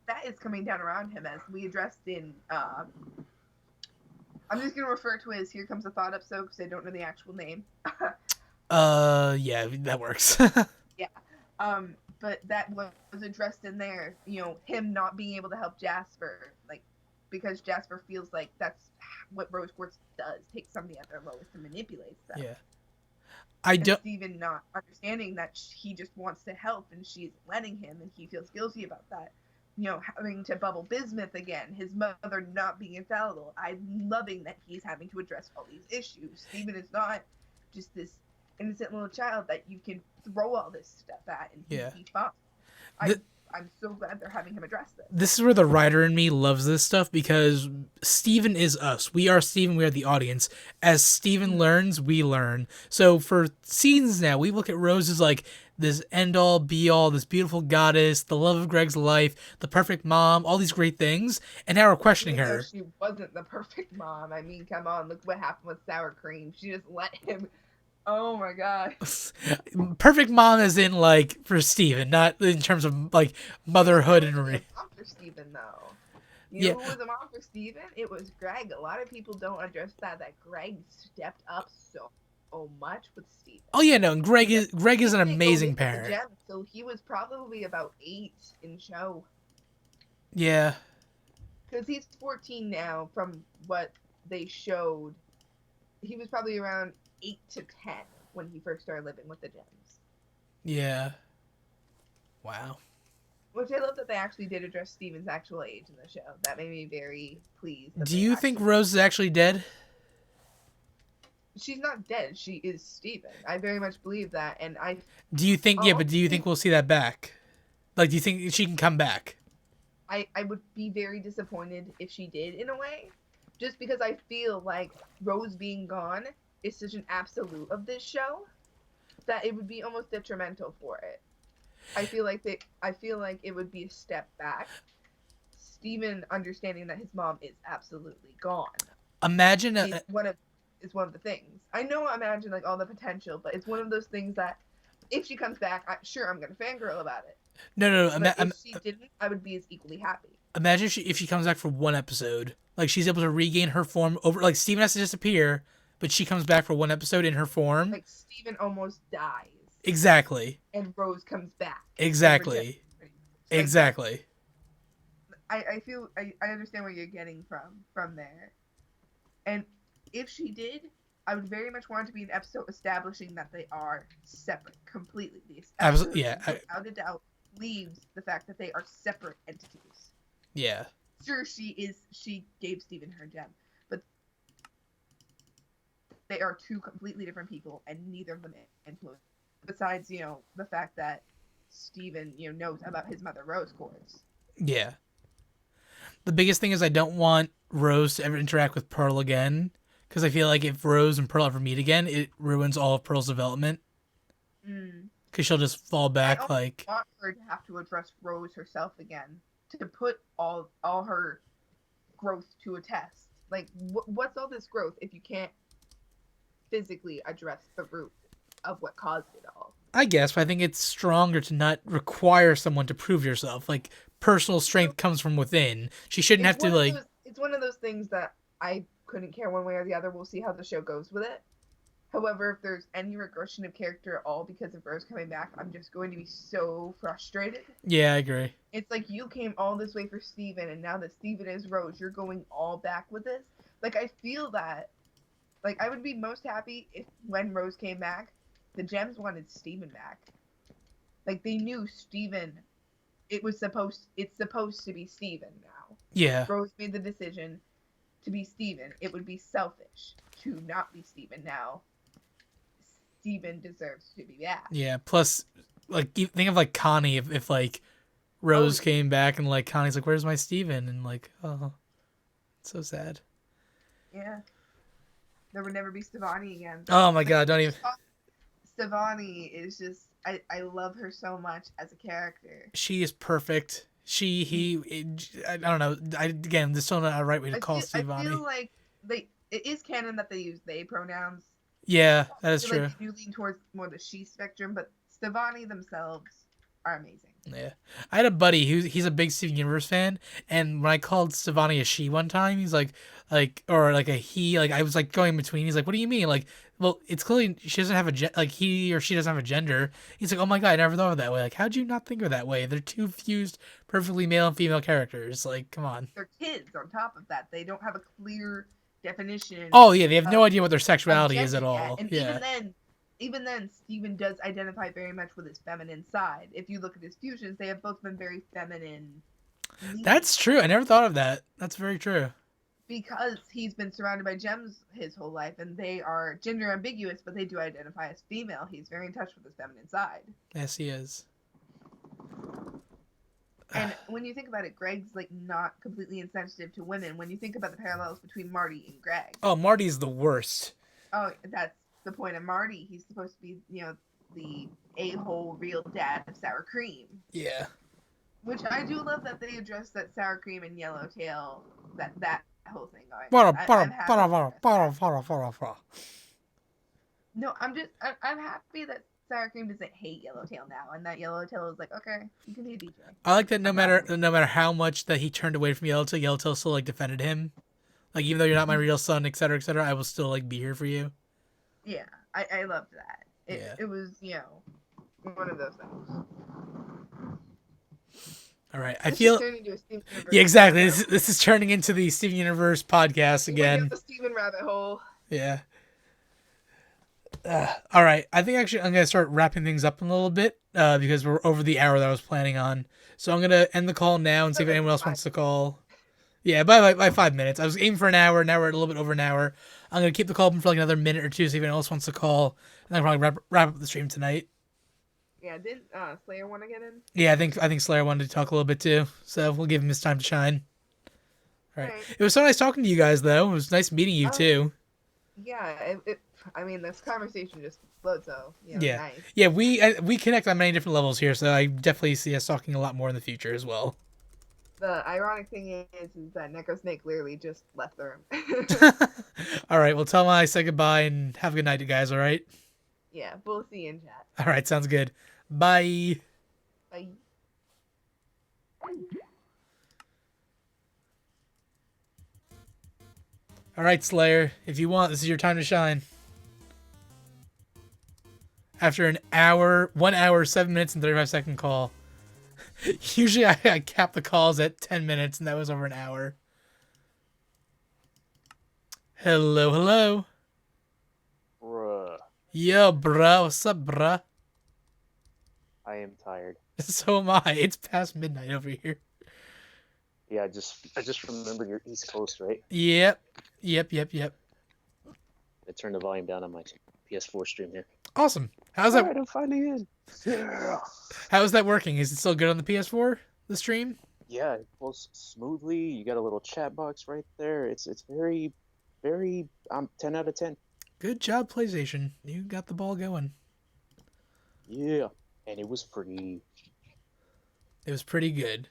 That is coming down around him, as we addressed in I'm just gonna refer to it as "Here Comes the Thought" episode because I don't know the actual name. Yeah, that works. Yeah. But that was addressed in there. Him not being able to help Jasper, like, because Jasper feels like that's what Rose Quartz does: take somebody at their lowest and manipulates them. Yeah. And Steven not understanding that he just wants to help and she's letting him, and he feels guilty about that. Having to bubble bismuth again, his mother not being infallible. I'm loving that he's having to address all these issues. Steven is not just this innocent little child that you can throw all this stuff at and he'd be fine. I'm so glad they're having him address this. This is where the writer in me loves this stuff, because Steven is us. We are Steven, we are the audience. As Steven learns, we learn. So for seasons now, we look at Rose as like this end-all, be-all, this beautiful goddess, the love of Greg's life, the perfect mom, all these great things, and now we're questioning her. She wasn't the perfect mom. I mean, come on, look what happened with sour cream. She just let him... Oh my god. Perfect mom as in, like, for Steven, not in terms of, like, motherhood and... mom for Steven, though. Who was a mom for Steven? It was Greg. A lot of people don't address that Greg stepped up so much with Steven. Oh yeah, no, Greg is an amazing parent. So he was probably about 8 in show. Yeah. Because he's 14 now, from what they showed. He was probably around 8 to 10 when he first started living with the gems. Yeah. Wow. Which I love that they actually did address Steven's actual age in the show. That made me very pleased. Do you think Rose is actually dead? She's not dead. She is Steven. I very much believe that, and I... Do you think... Yeah, but do you think we'll see that back? Like, do you think she can come back? I would be very disappointed if she did, in a way. Just because I feel like Rose being gone is such an absolute of this show that it would be almost detrimental for it. I feel like it would be a step back. Steven understanding that his mom is absolutely gone. Imagine is one of the things. I know, imagine like all the potential, but it's one of those things that if she comes back, I'm gonna fangirl about it. No. If she didn't, I would be as equally happy. Imagine if she comes back for one episode, like she's able to regain her form over. Like Steven has to disappear, but she comes back for one episode in her form. Like Steven almost dies. Exactly. And Rose comes back. Exactly. Exactly. I feel I understand where you're getting from there, and if she did, I would very much want it to be an episode establishing that they are separate completely. Absolutely, yeah. Without a doubt, leaves the fact that they are separate entities. Yeah. Sure, she gave Steven her gem, but they are two completely different people, and neither of them influence. Besides, the fact that Steven, knows about his mother Rose Quartz. Yeah. The biggest thing is I don't want Rose to ever interact with Pearl again, because I feel like if Rose and Pearl ever meet again, it ruins all of Pearl's development. Because she'll just fall back like... I want her to have to address Rose herself again, to put all her growth to a test. Like, what's all this growth if you can't physically address the root of what caused it all? I guess, but I think it's stronger to not require someone to prove yourself. Like, personal strength comes from within. She shouldn't have to, like... It's one of those things that I couldn't care one way or the other. We'll see how the show goes with it. However, if there's any regression of character at all because of Rose coming back, I'm just going to be so frustrated. Yeah, I agree. It's like you came all this way for Steven, and now that Steven is Rose, you're going all back with this. Like, I feel that... Like, I would be most happy if, when Rose came back, the Gems wanted Steven back. Like, they knew Steven... It's supposed to be Steven now. Yeah. Rose made the decision to be Steven. It would be selfish to not be Steven now. Steven deserves to be back. Yeah, plus, like, think of, like, Connie, if like, Rose came back and, like, Connie's like, where's my Steven? And, like, oh, it's so sad. Yeah. There would never be Stevani again. Oh my god, don't even. Stevani is just I love her so much as a character. She is perfect. I don't know. Again, there's still not a right way to call Stevani. I feel like it is canon that they use they pronouns. Yeah, that is true. Like they do lean towards more the she spectrum, but Stevani themselves are amazing. Yeah, I had a buddy he's a big Steven Universe fan, and when I called Stevani a she one time, he's or like a he, like I was like going in between. He's like, "What do you mean?" Like, well, it's clearly she doesn't have he or she doesn't have a gender. He's like, "Oh my god, I never thought of it that way. Like, how'd you not think of it that way? They're two fused, perfectly male and female characters. Like, come on." They're kids. On top of that, they don't have a clear definition. Oh yeah, they have no idea what their sexuality is at all. And yeah. Even then, Steven does identify very much with his feminine side. If you look at his fusions, they have both been very feminine. That's true. I never thought of that. That's very true. Because he's been surrounded by gems his whole life, and they are gender ambiguous, but they do identify as female. He's very in touch with his feminine side. Yes, he is. And when you think about it, Greg's like not completely insensitive to women. When you think about the parallels between Marty and Greg. Oh, Marty's the worst. Oh, that's the point of Marty. He's supposed to be, the a-hole real dad of Sour Cream. Yeah. Which I do love that they addressed that Sour Cream and Yellowtail, that whole thing going. No, I'm happy that Sour Cream doesn't hate Yellowtail now, and that Yellowtail is like, okay, you can be a DJ. I like that no matter how much that he turned away from Yellowtail still like defended him. Like, even though you're not my real son, etc., I will still like be here for you. Yeah, I loved that. It was, one of those things. All right, I feel. Yeah, exactly. This is turning into the Steven Universe podcast again. The Steven rabbit hole. Yeah. All right, I think actually I'm gonna start wrapping things up in a little bit because we're over the hour that I was planning on. So I'm gonna end the call now and see if anyone else wants to call. Yeah, by 5 minutes. I was aiming for an hour. Now we're a little bit over an hour. I'm gonna keep the call open for like another minute or two, see if anyone else wants to call, and I'll probably wrap up the stream tonight. Yeah, didn't Slayer want to get in? Yeah, I think Slayer wanted to talk a little bit too, so we'll give him his time to shine. All right. It was so nice talking to you guys, though. It was nice meeting you too. Yeah, I mean, this conversation just flowed so. Nice. Yeah, we connect on many different levels here, so I definitely see us talking a lot more in the future as well. The ironic thing is that Neko Snake literally just left the room. All right, well, tell him I say goodbye and have a good night, you guys, all right? Yeah, we'll see you in chat. All right, sounds good. Bye. Bye. All right, Slayer, if you want, this is your time to shine. After an hour, 1 hour, 7 minutes, and 35-second call. Usually I cap the calls at 10 minutes, and that was over an hour. Hello. Bruh. Yo, bruh. What's up, bruh? I am tired. So am I. It's past midnight over here. Yeah, I just remembered you're East Coast, right? Yep. I turned the volume down on my PS4 stream here. Awesome. How's that? All right, I'm finally in. Yeah. How's that working? Is it still good on the PS4, the stream? Yeah, it goes smoothly. You got a little chat box right there. It's very, very 10 out of 10. Good job, PlayStation. You got the ball going. Yeah, and it was free. It was pretty good.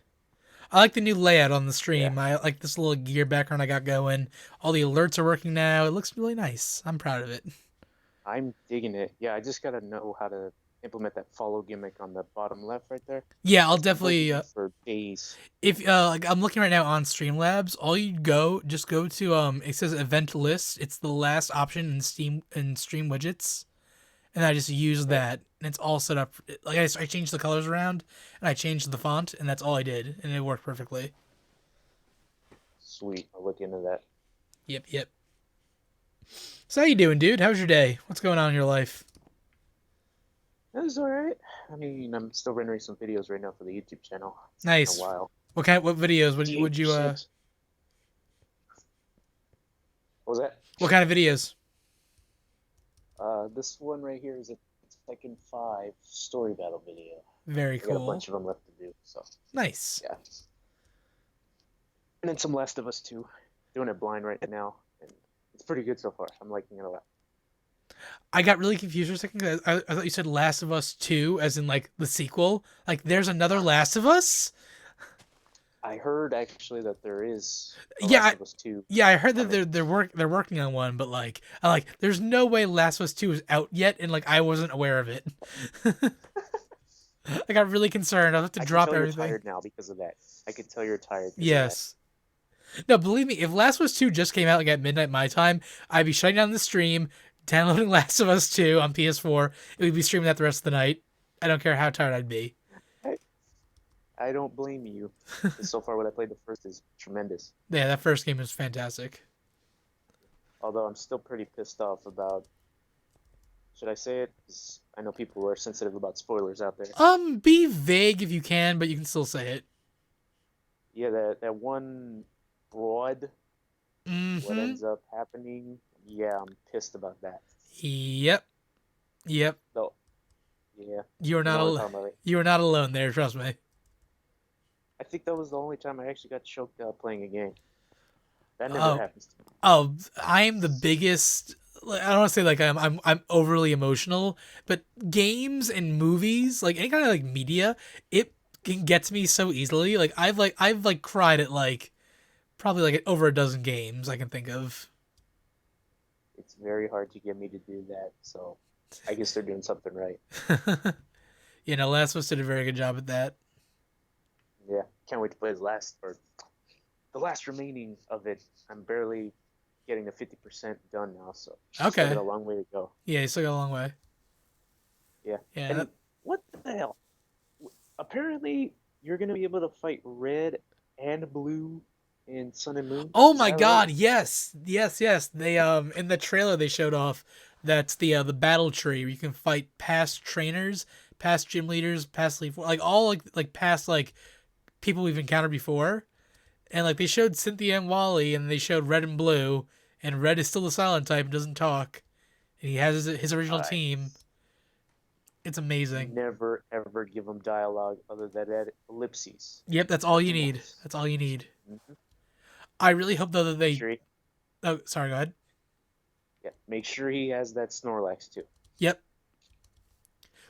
I like the new layout on the stream. Yeah. I like this little gear background I got going. All the alerts are working now. It looks really nice. I'm proud of it. I'm digging it. Yeah, I just gotta know how to implement that follow gimmick on the bottom left right there. Yeah, I'll definitely for days. If like I'm looking right now on Streamlabs, just go to it says event list. It's the last option in Steam and Stream widgets, and I just use that, and it's all set up. Like I changed the colors around, and I changed the font, and that's all I did, and it worked perfectly. Sweet, I'll look into that. Yep. So how you doing, dude? How's your day? What's going on in your life? It was alright. I mean, I'm still rendering some videos right now for the YouTube channel. It's Nice. been a while. What videos would you What was that? What kind of videos? This one right here is a Tekken 5 story battle video. Very cool. I got a bunch of them left to do, so. Nice. Yeah. And then some Last of Us 2. Doing it blind right now. And It's pretty good so far. I'm liking it a lot. I got really confused for a second because I thought you said Last of Us 2, as in like the sequel. Like, there's another Last of Us. I heard actually that there is a Yeah, Last of Us 2 yeah, I heard that coming. they're working on one, but like, there's no way Last of Us 2 is out yet, and like I wasn't aware of it. I got really concerned. I'll have to I can drop tell you're everything. tired now because of that. I can tell you're tired because of that. Yes. No, believe me, if Last of Us 2 just came out like at midnight my time, I'd be shutting down the stream, downloading Last of Us 2 on PS4, and we'd be streaming that the rest of the night. I don't care how tired I'd be. I don't blame you. 'Cause so far, what I played the first is tremendous. Yeah, that first game is fantastic. Although I'm still pretty pissed off about. Should I say it? 'Cause I know people are sensitive about spoilers out there. Be vague if you can, but you can still say it. Yeah, that one broad. What Mm-hmm. ends up happening? Yeah, I'm pissed about that. Yep. Yep. So, yeah. You're You know not what I'm al- talking about, right? you are not alone there, trust me. I think that was the only time I actually got choked out playing a game. That never Oh, happens to me. oh, I am the biggest. Like, I don't want to say like I'm overly emotional, but games and movies, like any kind of like media, it gets me so easily. Like I've cried at like probably like over a dozen games I can think of. It's very hard to get me to do that, so I guess they're doing something right. You know, Last of Us did a very good job at that. Yeah, can't wait to play the last remaining of it. I'm barely getting to 50% done now, so still Okay. got a long way to go. Yeah, you still got a long way. Yeah. Yeah. And what the hell? Apparently, you're gonna be able to fight red and blue in Sun and Moon. Oh Is my that God! right? Yes, yes, yes. They in the trailer they showed off that's the battle tree where you can fight past trainers, past gym leaders, past like all like past like people we've encountered before, and like they showed Cynthia and Wally, and they showed Red and Blue, and Red is still the silent type and doesn't talk, and he has his original team. Nice. It's amazing. Never ever give them dialogue other than that ellipses. Yep, that's all you Nothing need. else. That's all you need. Mhm. I really hope though that Make they. sure he, Oh, sorry. Go ahead. yeah, make sure he has that Snorlax too. Yep.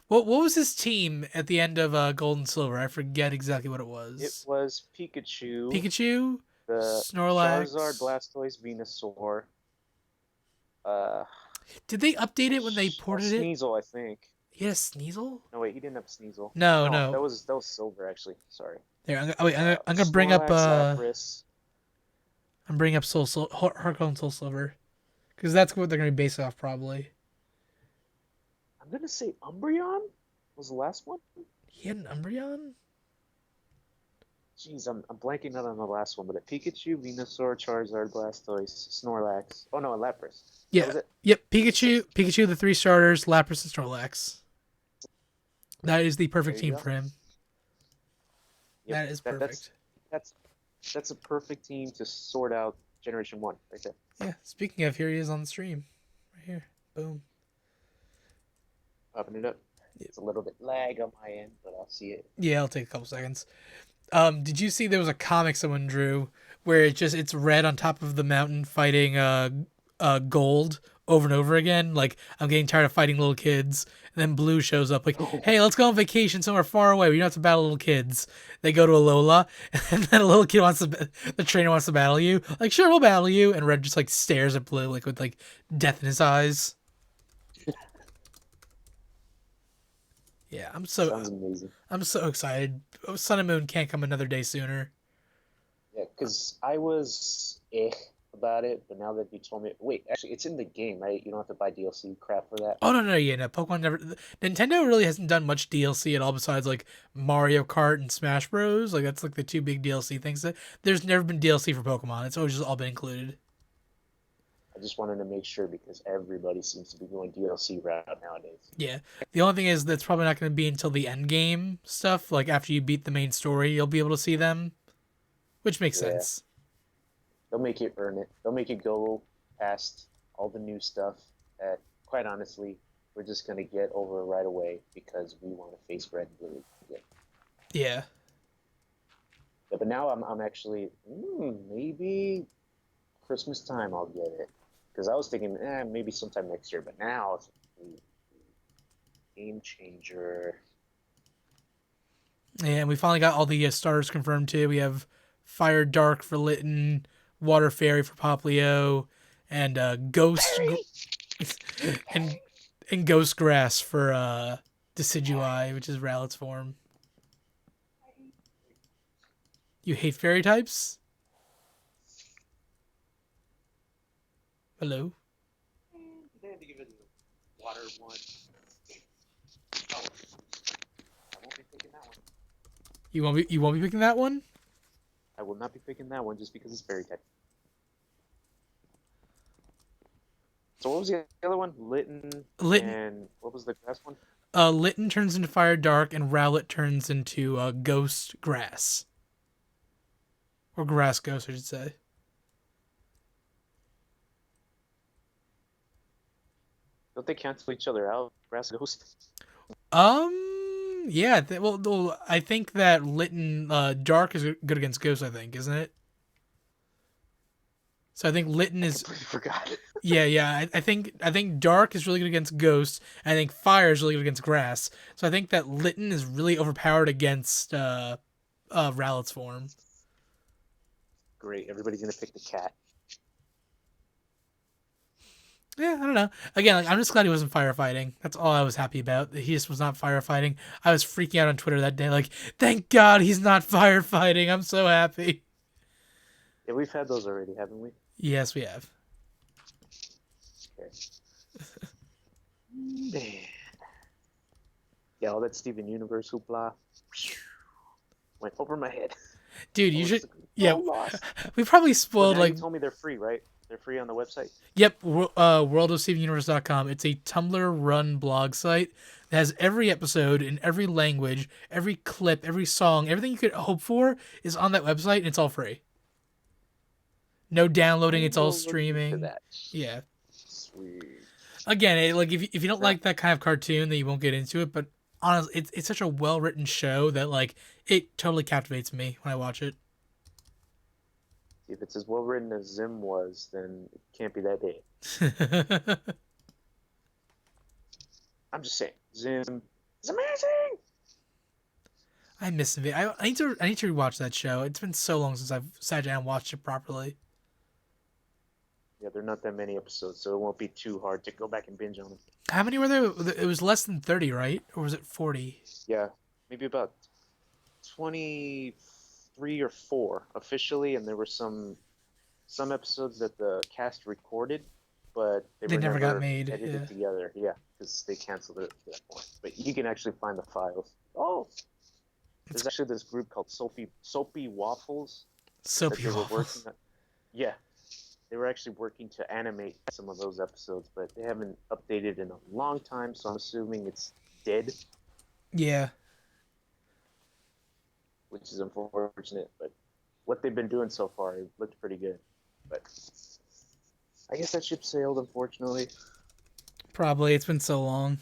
What was his team at the end of Gold and Silver? I forget exactly what it It was. was Pikachu, Pikachu, the Snorlax. Charizard, Blastoise, Venusaur, uh, Did they update it when they ported it? Sneasel, I think. He had a Sneasel? No, wait, he didn't have Sneasel. No, No, no. that was Silver actually. Sorry. There, I'm gonna bring up Snorlax, Lapras. I'm bringing up Heart Gold and Soul Silver, because that's what they're gonna be based off probably. I'm gonna say Umbreon was the last one. He had an Umbreon. Jeez, I'm blanking out on the last one, but a Pikachu, Venusaur, Charizard, Blastoise, Snorlax. Oh no, and Lapras. That Yeah. was it. Yep. Pikachu, the three starters, Lapras and Snorlax. That is the perfect There you team go. for him. Yep, That is perfect. That's a perfect team to sort out Generation 1 right there. Yeah. Speaking of, here he is on the stream, right here. Boom. Popping it up. It's a little bit lag on my end, but I'll see it. Yeah, it'll take a couple seconds. Did you see there was a comic someone drew where it's red on top of the mountain fighting gold over and over again? Like, I'm getting tired of fighting little kids. And then blue shows up like, hey, let's go on vacation somewhere far away. We don't have to battle little kids. They go to Alola, and then a little kid the trainer wants to battle you. Like, sure, we'll battle you. And red just like stares at blue like with like death in his eyes. Yeah, Sounds amazing. I'm so excited. Sun and Moon can't come another day sooner. Yeah, because I was about it, but now that you told me, wait, actually, it's in the game, right? You don't have to buy DLC crap for that. Oh no, yeah, no. Pokemon never. Nintendo really hasn't done much DLC at all besides like Mario Kart and Smash Bros. Like that's like the two big DLC things. There's never been DLC for Pokemon. It's always just all been included. I just wanted to make sure because everybody seems to be going DLC route nowadays. Yeah. The only thing is that's probably not going to be until the end game stuff. Like after you beat the main story, you'll be able to see them, which makes Yeah. sense. They'll make it earn it. They'll make it go past all the new stuff that, quite honestly, we're just going to get over right away because we want to face Red and Blue again. Yeah. Yeah, but now I'm actually, maybe Christmas time I'll get it. Because I was thinking, maybe sometime next year, but now it's game changer. And we finally got all the starters confirmed too. We have Fire Dark for Litten, Water Fairy for Poplio, and Ghost and Ghost Grass for Decidui, which is Rowlet's form. You hate fairy types? Hello? They had to give it a water one. Oh, I won't be picking that one. You won't be picking that one? I will not be picking that one just because it's fairy type. So what was the other one? Litten. And what was the grass one? Litten turns into Fire Dark, and Rowlet turns into Ghost Grass. Or Grass Ghost, I should say. Don't they cancel each other out? Grass Ghost? Yeah. Well, I think that Litten, Dark is good against Ghost, I think, isn't it? So I think Litten is... I completely forgot. Yeah. I think Dark is really good against Ghost. And I think Fire is really good against Grass. So I think that Litten is really overpowered against Rowlet's form. Great, everybody's gonna pick the cat. Yeah, I don't know. Again, I'm just glad he wasn't firefighting. That's all I was happy about. He just was not firefighting. I was freaking out on Twitter that day, like, thank God he's not firefighting. I'm so happy. Yeah, we've had those already, haven't we? Yes, we have. Okay. Man. Yeah, all that Steven Universe hoopla went over my head. Dude, you should... Yeah, we probably spoiled, well, like... You told me they're free, right? They're free on the website? Yep, worldofstevenuniverse.com. It's a Tumblr-run blog site that has every episode in every language, every clip, every song, everything you could hope for is on that website, and it's all free. No downloading, it's all streaming. Yeah. Sweet. Again, if you don't like that kind of cartoon, then you won't get into it. But honestly, it's such a well written show that like it totally captivates me when I watch it. If it's as well written as Zim was, then it can't be that day. I'm just saying, Zim is amazing. I miss it. I need to rewatch that show. It's been so long since I've sat down and watched it properly. Yeah, there are not that many episodes, so it won't be too hard to go back and binge on them. How many were there? It was less than 30, right? Or was it 40? Yeah, maybe about 23 or 4 officially, and there were some episodes that the cast recorded, but they never got made. Edited together. Yeah, because they canceled it at that point. But you can actually find the files. Oh, there's actually this group called Soapy Waffles. Soapy Waffles. Yeah. They were actually working to animate some of those episodes, but they haven't updated in a long time, so I'm assuming it's dead. Yeah. Which is unfortunate, but what they've been doing so far, it looked pretty good. But I guess that ship sailed, unfortunately. Probably. It's been so long.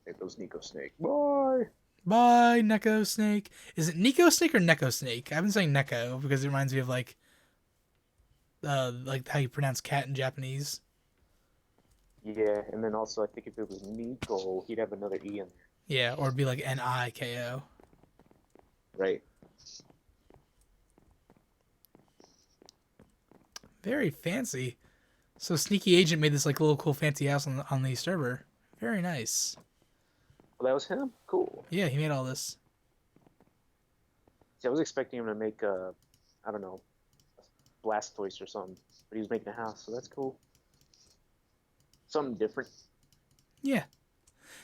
There goes Nico Snake. Bye! Bye, Neko Snake. Is it Nico Snake or Neko Snake? I've been saying Neko because it reminds me of like how you pronounce cat in Japanese. Yeah, and then also I think if it was Nico, he'd have another E in there. Yeah, or it'd be like Niko. Right. Very fancy. So Sneaky Agent made this like little cool fancy house on the server. Very nice. Well, that was him? Cool. Yeah, he made all this. See, I was expecting him to make a Blastoise or something, but he was making a house, so that's cool. Something different. Yeah.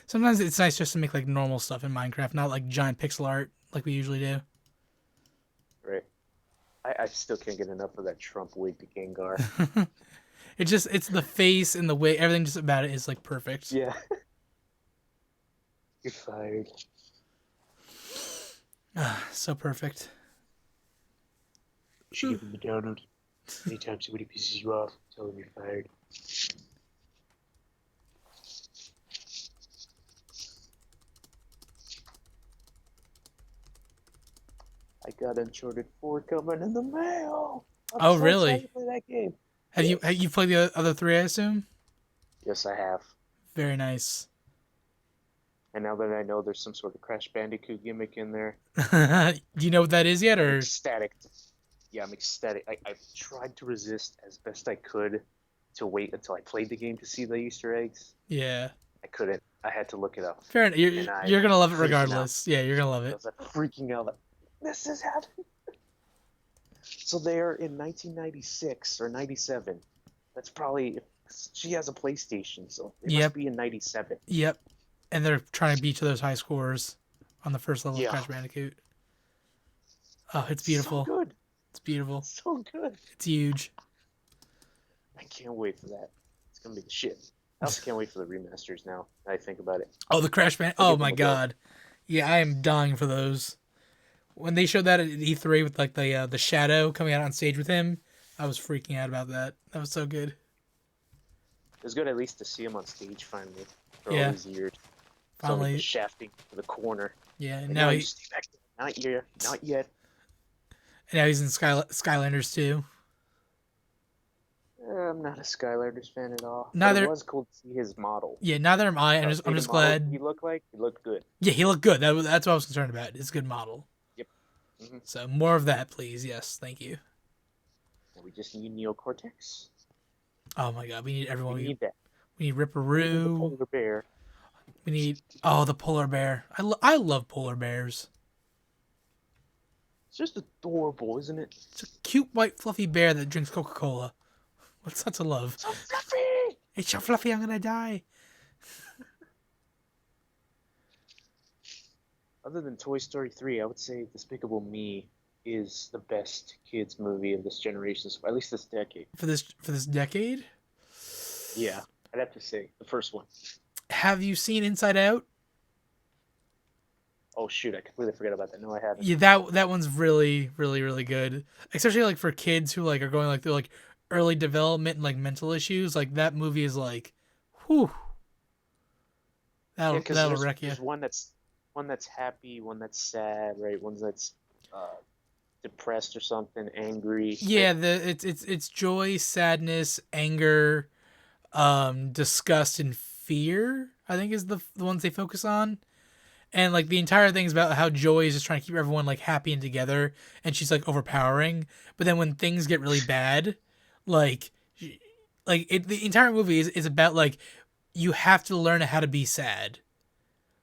Sometimes it's nice just to make like normal stuff in Minecraft, not like giant pixel art like we usually do. Right. I still can't get enough of that Trump wig to Gengar. It's the face and the way, everything just about it is like perfect. Yeah. You're fired. So perfect. You should give him a download. Anytime somebody pisses you off, tell them you're fired. I got Uncharted 4 coming in the mail. I'm Oh, so excited really? to play that game. Have you played the other three? I assume. Yes, I have. Very nice. And now that I know there's some sort of Crash Bandicoot gimmick in there, Do you know what that is yet, I'm or? ecstatic. Yeah, I'm ecstatic. I've tried to resist as best I could to wait until I played the game to see the Easter eggs. Yeah. I couldn't. I had to look it up. Fair enough. And You're gonna love it freaking out. regardless. Yeah, you're gonna love I it. was like freaking out. Like, this is happening. So they're in 1996 or 97. That's probably she has a PlayStation, so it must Yep. be in 97. Yep. And they're trying to beat each other's high scores on the first level of Yeah. Crash Bandicoot. Oh, it's So beautiful. good. It's beautiful. So good. It's huge. I can't wait for that. It's gonna be the shit. I also can't wait for the remasters now. I think about it. Oh, the Crash Band. I'll Oh give my them a go. god. Yeah, I am dying for those. When they showed that at E3 with like the shadow coming out on stage with him, I was freaking out about that. That was so good. It was good at least to see him on stage finally for Yeah. all these years. So Finally. the shafting to the corner. Yeah. And Now you he stay back there. Not yet. Not yet. now he's in Skylanders too. I'm not a Skylanders fan at all. But Neither- it was cool to see his model. Yeah. Neither am I. I'm How just big a model glad. He looked like. He looked good. Yeah, he looked good. That's what I was concerned about. It's a good model. Yep. Mhm. So more of that, please. Yes, thank you. And we just need Neo Cortex. Oh my god, we need everyone. We need that. We need We need the Ripperoo. polar bear. We need the polar bear. I love polar bears. It's just adorable, isn't it? It's a cute white fluffy bear that drinks Coca-Cola. What's not to love? So fluffy. It's so fluffy, I'm gonna die. Other than Toy Story 3, I would say Despicable Me is the best kids movie of this generation, at least this decade. For this decade. Yeah, I'd have to say the first one. Have you seen Inside Out? Oh shoot, I completely forgot about that. No, I haven't. Yeah, that one's really, really, really good. Especially like for kids who like are going like through like early development and like mental issues. Like that movie is like, whew. That'll 'Cause wreck you. There's one that's happy, one that's sad, right? One that's depressed or something, angry. Yeah, it's joy, sadness, anger, disgust, and fear. I think is the ones they focus on, and like the entire thing is about how Joy is just trying to keep everyone like happy and together, and she's like overpowering. But then when things get really bad, like the entire movie is about like you have to learn how to be sad.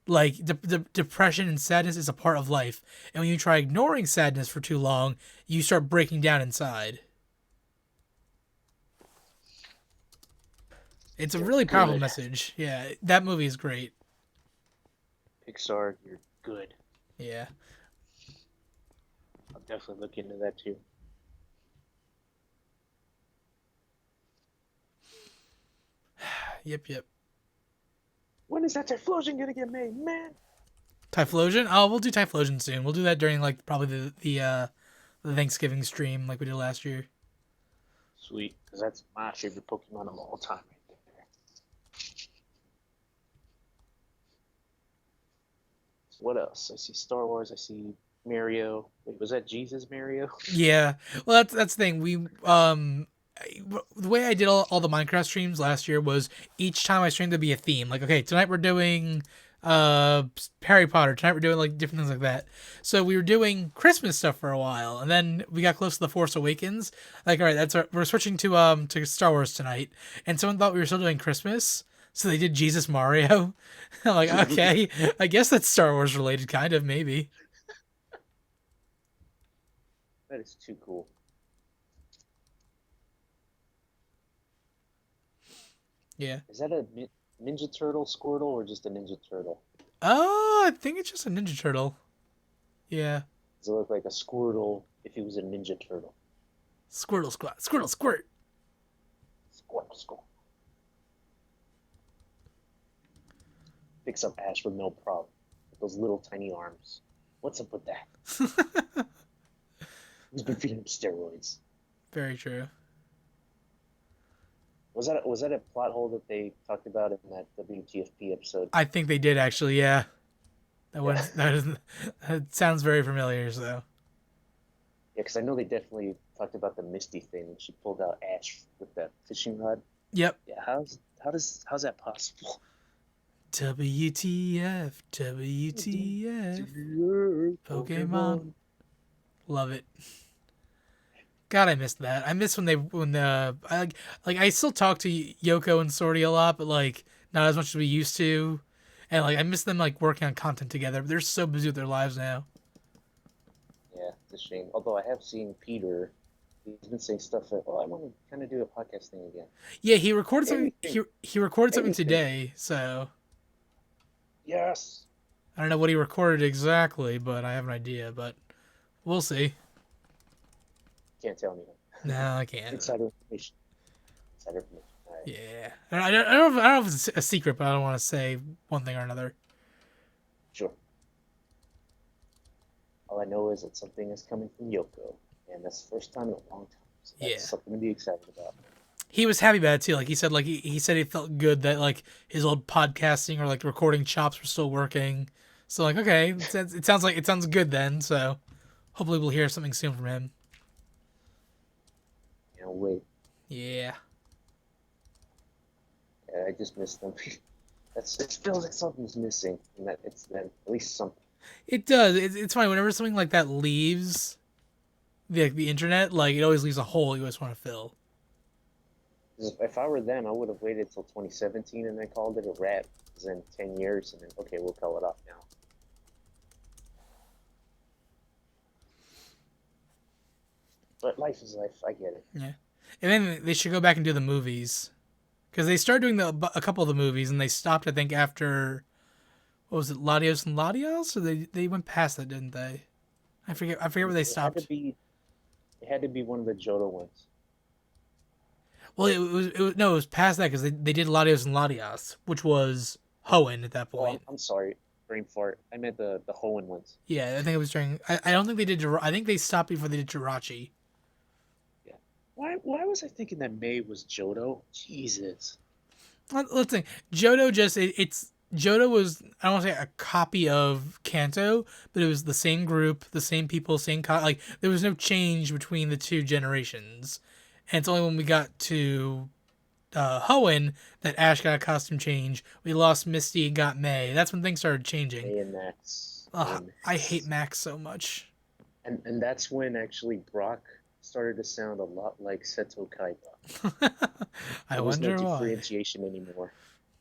Like the depression and sadness is a part of life, and when you try ignoring sadness for too long, you start breaking down inside. It's a really powerful Good. message. Yeah, that movie is great. Pixar, you're good. Yeah. I'll definitely look into that too. Yep. When is that Typhlosion gonna get made, man? Typhlosion? Oh, we'll do Typhlosion soon. We'll do that during like probably the Thanksgiving stream like we did last year. Sweet, because that's my favorite Pokemon of all time right there. So what else? I see Star Wars. I see Mario. Wait, was that Jesus Mario? Yeah. Well, that's the thing. The way I did all the Minecraft streams last year was each time I streamed there'd be a theme. Like, okay, tonight we're doing Harry Potter. Tonight we're doing like different things like that. So we were doing Christmas stuff for a while, and then we got close to the Force Awakens. Like, all right, we're switching to Star Wars tonight. And someone thought we were still doing Christmas, so they did Jesus Mario. I'm like, okay, I guess that's Star Wars related, kind of, maybe. That is too cool. Yeah. Is that a Ninja Turtle Squirtle or just a Ninja Turtle? Oh, I think it's just a Ninja Turtle. Yeah. Does it look like a Squirtle if he was a Ninja Turtle? Squirtle squat. Squirtle squirt. Squirtle. Picks up Ash with no problem. With those little tiny arms. What's up with that? He's been feeding him steroids. Very true. Was that a plot hole that they talked about in that WTFP episode? I think they did actually, yeah. That sounds very familiar, so. Yeah, because I know they definitely talked about the Misty thing when she pulled out Ash with that fishing rod. Yep. Yeah, how's that possible? WTF, WTF, Pokemon. Love it. God, I missed that. I miss I still talk to Yoko and Sorty a lot, but like not as much as we used to, and like I miss them like working on content together. But they're so busy with their lives now. Yeah, it's a shame. Although I have seen Peter, he's been saying stuff like, "Oh, I want to kind of do a podcast thing again." Yeah, he recorded something. Anything, He recorded something anything. today, so Yes. I don't know what he recorded exactly, but I have an idea. But we'll see. Can't tell me. No, I can't. Insider information. Insider information. All right. Yeah, I don't know if it's a secret, but I don't want to say one thing or another. Sure. All I know is that something is coming from Yoko, and that's the first time in a long time. So that's something to be excited about. He was happy about it too. Like he said, he said it felt good that like his old podcasting or like recording chops were still working. So like, okay, it sounds good then. So hopefully we'll hear something soon from him. Can't wait. Yeah. I just missed them. It feels like something's missing, and that it's then at least something. It does. It's funny whenever something like that leaves the internet, like it always leaves a hole you always want to fill. If I were them, I would have waited till 2017 and then called it a wrap. Then 10 years, and then okay, we'll call it off now. But life is life. I get it. Yeah, and then they should go back and do the movies, because they started doing a couple of the movies and they stopped. I think after what was it, Latios and Latios, or they went past that, didn't they? I forget where they stopped. It had to be one of the Johto ones. Well, it was past that because they did Latios and Latias, which was Hoenn at that point. Oh, I'm sorry, brain fart. I meant the Hoenn ones. Yeah, I think it was during. I don't think they did. I think they stopped before they did Jirachi. Yeah. Why was I thinking that May was Johto? Jesus. Let's think. Johto Johto was, I don't want to say a copy of Kanto, but it was the same group, the same people, like there was no change between the two generations. And it's only when we got to Hoenn that Ash got a costume change. We lost Misty and got May. That's when things started changing. May and Max. I hate Max so much. And that's when actually Brock started to sound a lot like Seto Kaiba. I there was wonder no why. differentiation anymore.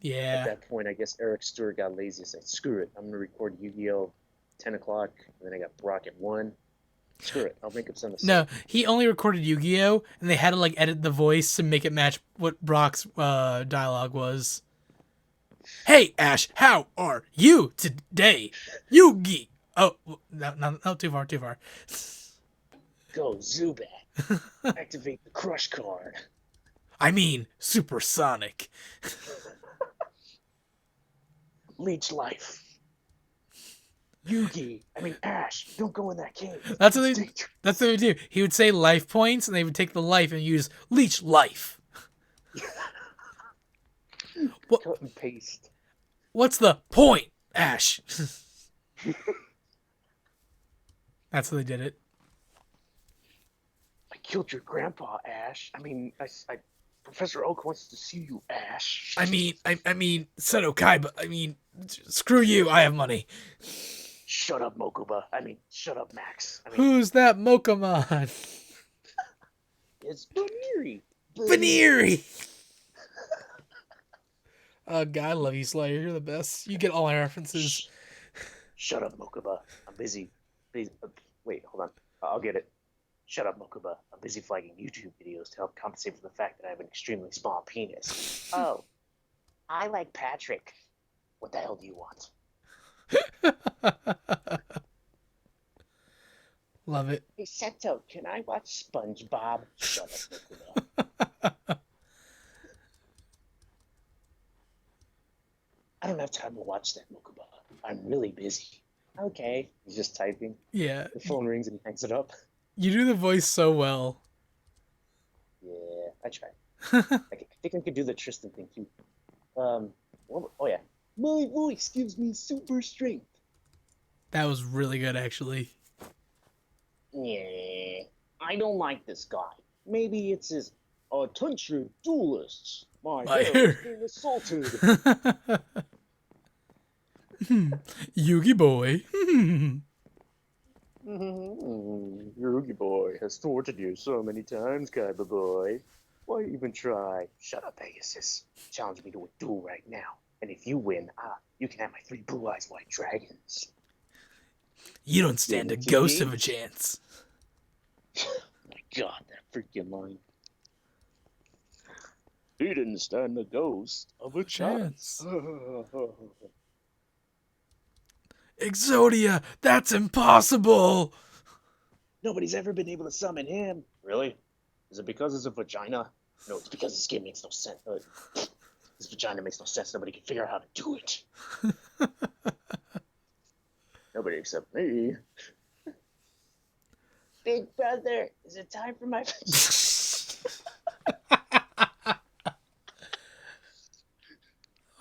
Yeah. At that point, I guess Eric Stewart got lazy and said, screw it, I'm going to record Yu-Gi-Oh! 10 o'clock, and then I got Brock at 1. Screw it, I'll make up something. No, he only recorded Yu-Gi-Oh! And they had to like edit the voice to make it match what Brock's dialogue was. Hey, Ash, how are you today? Yu-Gi! Oh, no, too far. Go, Zubat. Activate the Crush card. I mean, Supersonic. Leech Life. Ash, don't go in that cave. That's what they would do. He would say life points, and they would take the life and use Leech Life. Cut and paste. What's the point, Ash? That's how they did it. I killed your grandpa, Ash. Professor Oak wants to see you, Ash. I mean, Seto Kaiba. Screw you. I have money. Shut up, Mokuba. Shut up, Max. Who's that Mokamon? It's Baneri. Baneri. Oh God, I love you, Slayer. You're the best. You get all my references. Shut up, Mokuba. I'm busy. Please, wait, hold on. I'll get it. Shut up, Mokuba. I'm busy flagging YouTube videos to help compensate for the fact that I have an extremely small penis. Oh, I like Patrick. What the hell do you want? Love it. Hey, Seto, can I watch SpongeBob? Shut up, Mokuba. I don't have time to watch that, Mokuba. I'm really busy. Okay. He's just typing. Yeah. The phone rings and he hangs it up. You do the voice so well. Yeah, I try. I think I could do the Tristan thing too. Oh yeah. My voice gives me super strength. That was really good, actually. Yeah. I don't like this guy. Maybe it's his attention duelists. My My hair is hair. being assaulted. Yugi boy. Yugi boy has tortured you so many times, Kaiba boy. Why even try? Shut up, Pegasus. Challenge me to a duel right now. And if you win, you can have my 3 blue-eyed white dragons. You don't stand a ghost of a chance. My God, that freaking line. He didn't stand the ghost of a chance. Exodia, that's impossible. Nobody's ever been able to summon him. Really? Is it because it's a vagina? No, it's because this game makes no sense. This vagina makes no sense. Nobody can figure out how to do it. Nobody except me. Big brother, is it time for my...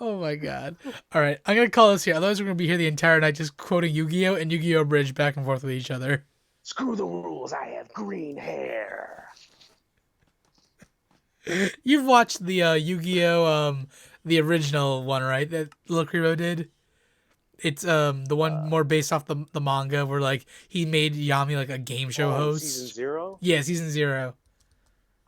Oh my god. Alright, I'm gonna call this here. Otherwise we're gonna be here the entire night just quoting Yu-Gi-Oh! And Yu-Gi-Oh! Bridge back and forth with each other. Screw the rules, I have green hair. You've watched the Yu-Gi-Oh! The original one, right? That Lil Krebo did? It's the one more based off the manga where like he made Yami like a game show host. Season 0? Yeah, season 0.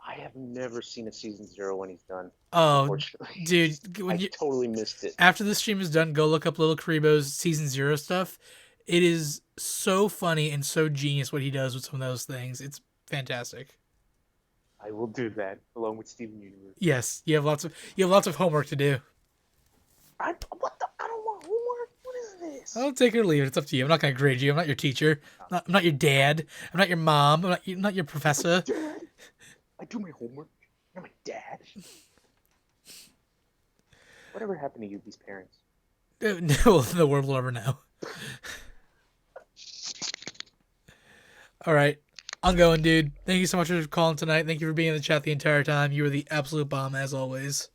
I have never seen a season 0 when he's done. Oh, Unfortunately. dude, I totally missed it. After the stream is done, go look up Lil Krebo's season 0 stuff. It is so funny and so genius what he does with some of those things. It's fantastic. I will do that along with Steven Universe. Yes, you have lots of homework to do. I don't want homework. What is this? I'll take it or leave it. It's up to you. I'm not going to grade you. I'm not your teacher. I'm not your dad. I'm not your mom. I'm not your professor. Dad, I do my homework. I'm my dad. Whatever happened to Yuki's parents? No, the world will never know. All right. I'm going, dude. Thank you so much for calling tonight. Thank you for being in the chat the entire time. You were the absolute bomb, as always.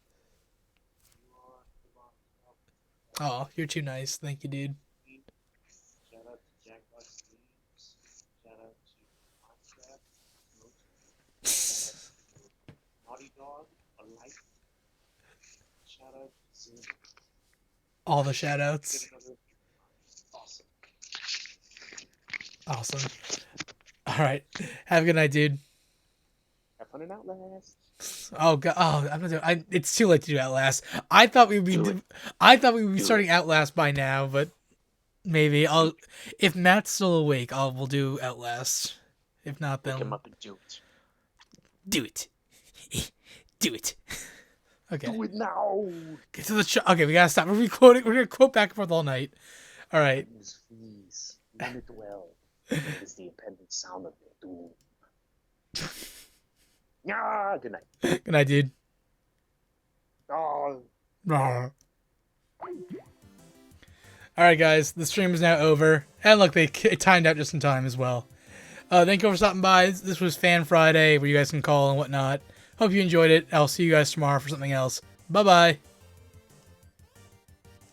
Oh, you're too nice. Thank you, dude. Shout out to Jack Black Games. Shout out to Minecraft. Shout out to Naughty Dog. A life. Shout out to Zoom. All the shout-outs. Awesome. Awesome. All right. Have a good night, dude. Have fun in Outlast. Oh god! Oh, I'm not doing. It's too late to do Outlast. I thought we would be starting Outlast by now, but maybe I'll. If Matt's still awake, we'll do Outlast. If not, then Wake him up and do it. do it. Do it. Okay. Do it now. Get to the show. Okay, we gotta stop. We're gonna quote back and forth all night. All right. Please, learn it well. It is the impending sound of your doom. Yeah. Good night. Good night, dude. Oh. All right, guys. The stream is now over, and look, it timed out just in time as well. Thank you for stopping by. This was Fan Friday, where you guys can call and whatnot. Hope you enjoyed it. I'll see you guys tomorrow for something else. Bye bye.